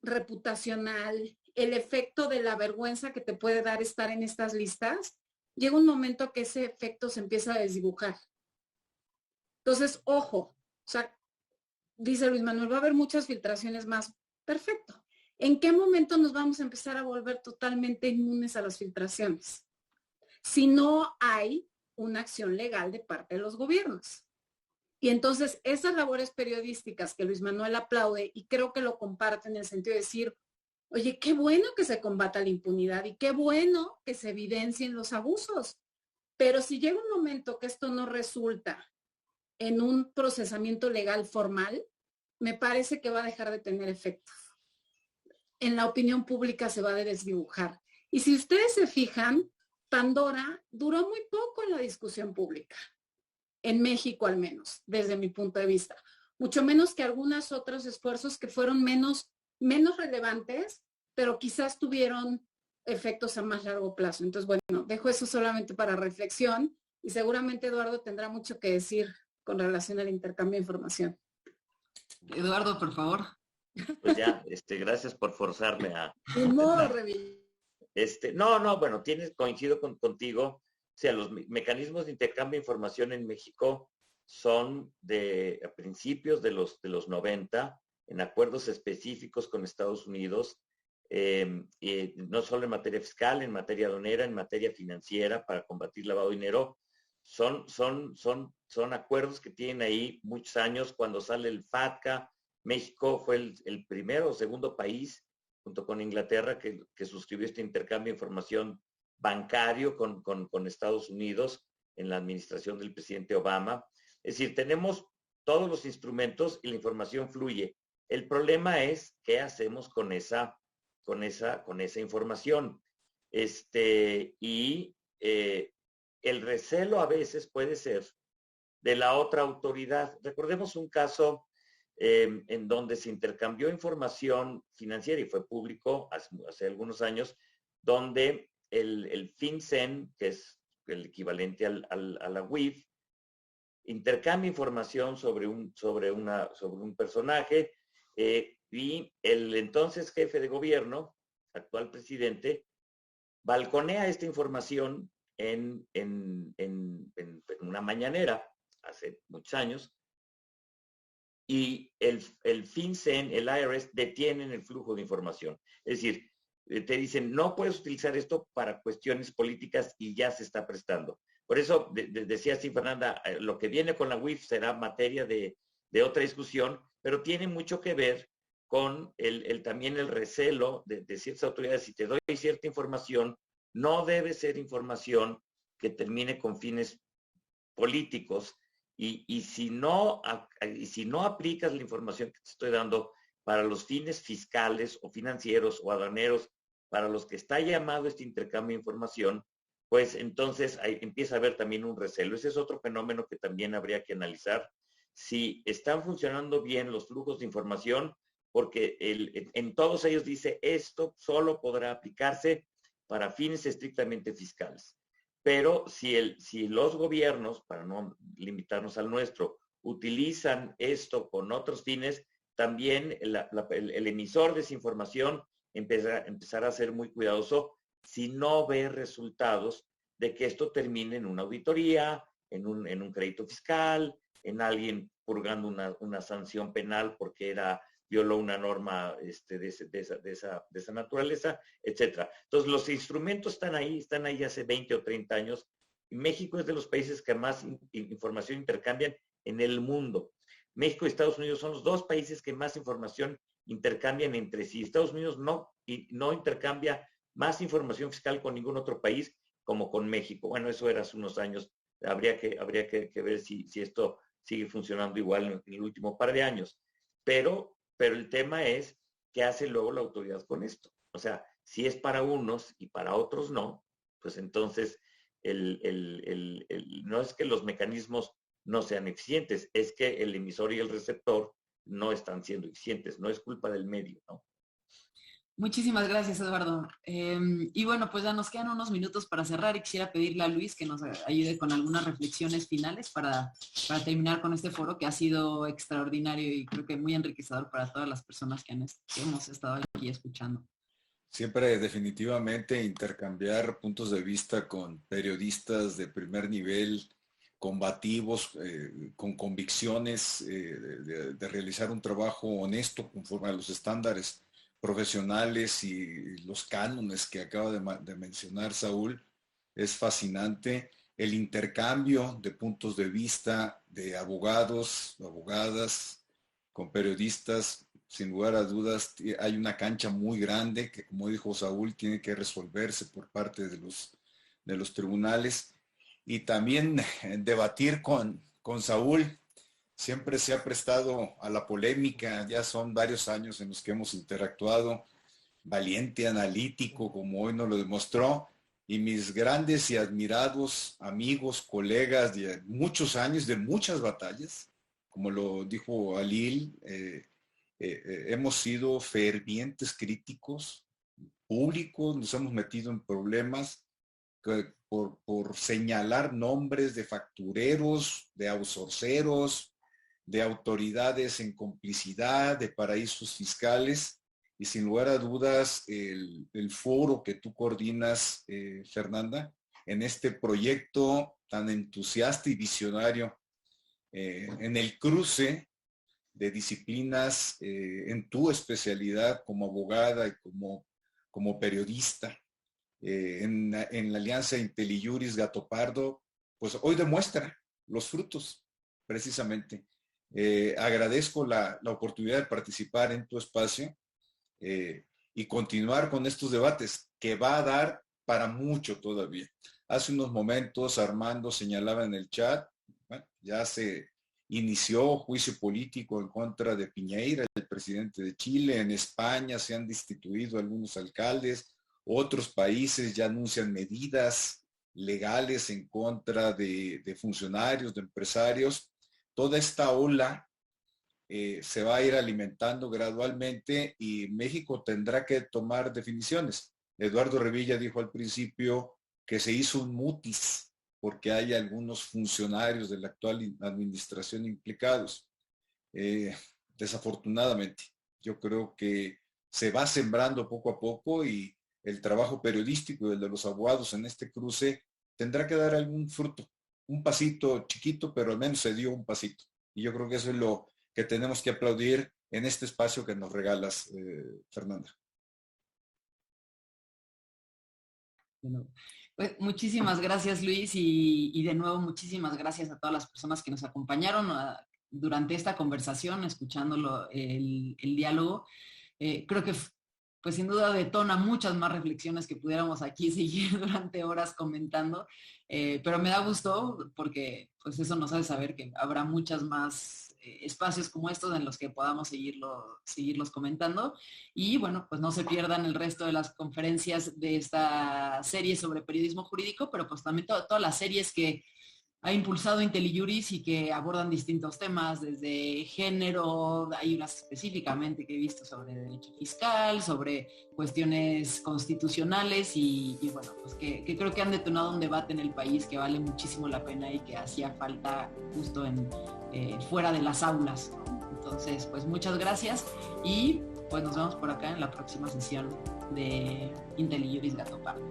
reputacional, el efecto de la vergüenza que te puede dar estar en estas listas, llega un momento que ese efecto se empieza a desdibujar. Entonces, ojo, o sea, dice Luis Manuel, va a haber muchas filtraciones más. Perfecto. ¿En qué momento nos vamos a empezar a volver totalmente inmunes a las filtraciones? Si no hay una acción legal de parte de los gobiernos. Y entonces esas labores periodísticas que Luis Manuel aplaude y creo que lo comparte en el sentido de decir, oye, qué bueno que se combata la impunidad y qué bueno que se evidencien los abusos. Pero si llega un momento que esto no resulta en un procesamiento legal formal, me parece que va a dejar de tener efectos. En la opinión pública se va a desdibujar. Y si ustedes se fijan, Pandora duró muy poco en la discusión pública, en México al menos, desde mi punto de vista. Mucho menos que algunos otros esfuerzos que fueron menos relevantes, pero quizás tuvieron efectos a más largo plazo. Entonces, bueno, dejo eso solamente para reflexión y seguramente Eduardo tendrá mucho que decir con relación al intercambio de información. Eduardo, por favor. Pues ya, gracias por forzarme a... Sin modo, Revi. Bueno, coincido contigo. O sea, los mecanismos de intercambio de información en México son a principios de los 90, en acuerdos específicos con Estados Unidos, y no solo en materia fiscal, en materia aduanera, en materia financiera, para combatir lavado de dinero. Son acuerdos que tienen ahí muchos años. Cuando sale el FATCA, México fue el primero o segundo país, junto con Inglaterra, que suscribió este intercambio de información bancario con Estados Unidos en la administración del presidente Obama. Es decir, tenemos todos los instrumentos y la información fluye. El problema es qué hacemos con esa información. El recelo a veces puede ser de la otra autoridad. Recordemos un caso en donde se intercambió información financiera y fue público hace algunos años, donde el FinCEN, que es el equivalente a la UIF, intercambia información sobre un personaje, y el entonces jefe de gobierno, actual presidente, balconea esta información en una mañanera hace muchos años, y el FinCEN, el IRS, detienen el flujo de información. Es decir, te dicen, no puedes utilizar esto para cuestiones políticas, y ya se está prestando. Por eso decía así Fernanda, lo que viene con la UIF será materia de otra discusión, pero tiene mucho que ver con también el recelo de ciertas autoridades. Si te doy cierta información, no debe ser información que termine con fines políticos, y si no aplicas la información que te estoy dando para los fines fiscales o financieros o aduaneros para los que está llamado este intercambio de información, pues entonces empieza a haber también un recelo. Ese es otro fenómeno que también habría que analizar. Si están funcionando bien los flujos de información, porque en todos ellos dice esto solo podrá aplicarse para fines estrictamente fiscales. Pero si los gobiernos, para no limitarnos al nuestro, utilizan esto con otros fines, también el emisor de esa información empezará a ser muy cuidadoso si no ve resultados de que esto termine en una auditoría, en un crédito fiscal, en alguien purgando una sanción penal porque violó una norma de esa naturaleza, etcétera. Entonces, los instrumentos están ahí hace 20 o 30 años. Y México es de los países que más información intercambian en el mundo. México y Estados Unidos son los dos países que más información intercambian entre sí. Estados Unidos no intercambia más información fiscal con ningún otro país como con México. Bueno, eso era hace unos años. Habría que ver si esto sigue funcionando igual en el último par de años. Pero el tema es qué hace luego la autoridad con esto. O sea, si es para unos y para otros no, pues entonces no es que los mecanismos no sean eficientes, es que el emisor y el receptor no están siendo eficientes. No es culpa del medio, ¿no? Muchísimas gracias, Eduardo. Y bueno, pues ya nos quedan unos minutos para cerrar, y quisiera pedirle a Luis que nos ayude con algunas reflexiones finales para terminar con este foro que ha sido extraordinario y creo que muy enriquecedor para todas las personas que hemos estado aquí escuchando. Siempre definitivamente intercambiar puntos de vista con periodistas de primer nivel, combativos, con convicciones, de realizar un trabajo honesto conforme a los estándares profesionales y los cánones que acaba de mencionar Saúl, es fascinante. El intercambio de puntos de vista de abogados, abogadas, con periodistas, sin lugar a dudas, hay una cancha muy grande que, como dijo Saúl, tiene que resolverse por parte de los tribunales. Y también debatir con Saúl. Siempre se ha prestado a la polémica, ya son varios años en los que hemos interactuado, valiente, analítico, como hoy nos lo demostró, y mis grandes y admirados amigos, colegas de muchos años, de muchas batallas, como lo dijo Alil, hemos sido fervientes críticos público, nos hemos metido en problemas por señalar nombres de factureros, de outsourceros, de autoridades en complicidad, de paraísos fiscales, y sin lugar a dudas el foro que tú coordinas, Fernanda, en este proyecto tan entusiasta y visionario, en el cruce de disciplinas en tu especialidad como abogada y como periodista, en la alianza IntelliJuris Gato Pardo, pues hoy demuestra los frutos, precisamente. Agradezco la oportunidad de participar en tu espacio y continuar con estos debates que va a dar para mucho todavía. Hace unos momentos Armando señalaba en el chat, bueno, ya se inició juicio político en contra de Piñera, el presidente de Chile. En España se han destituido algunos alcaldes, otros países ya anuncian medidas legales en contra de funcionarios, de empresarios. Toda esta ola se va a ir alimentando gradualmente y México tendrá que tomar definiciones. Eduardo Revilla dijo al principio que se hizo un mutis porque hay algunos funcionarios de la actual administración implicados. Desafortunadamente, yo creo que se va sembrando poco a poco y el trabajo periodístico y el de los abogados en este cruce tendrá que dar algún fruto. Un pasito chiquito, pero al menos se dio un pasito. Y yo creo que eso es lo que tenemos que aplaudir en este espacio que nos regalas, Fernanda. Bueno, pues muchísimas gracias, Luis, y de nuevo muchísimas gracias a todas las personas que nos acompañaron durante esta conversación, escuchándolo el diálogo. Creo que pues sin duda detona muchas más reflexiones que pudiéramos aquí seguir durante horas comentando, pero me da gusto porque pues eso nos hace saber que habrá muchas más espacios como estos en los que podamos seguirlos comentando. Y bueno, pues no se pierdan el resto de las conferencias de esta serie sobre periodismo jurídico, pero pues también todas las series que ha impulsado IntelliJuris y que abordan distintos temas, desde género, hay unas específicamente que he visto sobre derecho fiscal, sobre cuestiones constitucionales y bueno, pues que creo que han detonado un debate en el país que vale muchísimo la pena y que hacía falta justo fuera de las aulas, ¿no? Entonces, pues muchas gracias y pues nos vemos por acá en la próxima sesión de IntelliJuris Gato Pardo.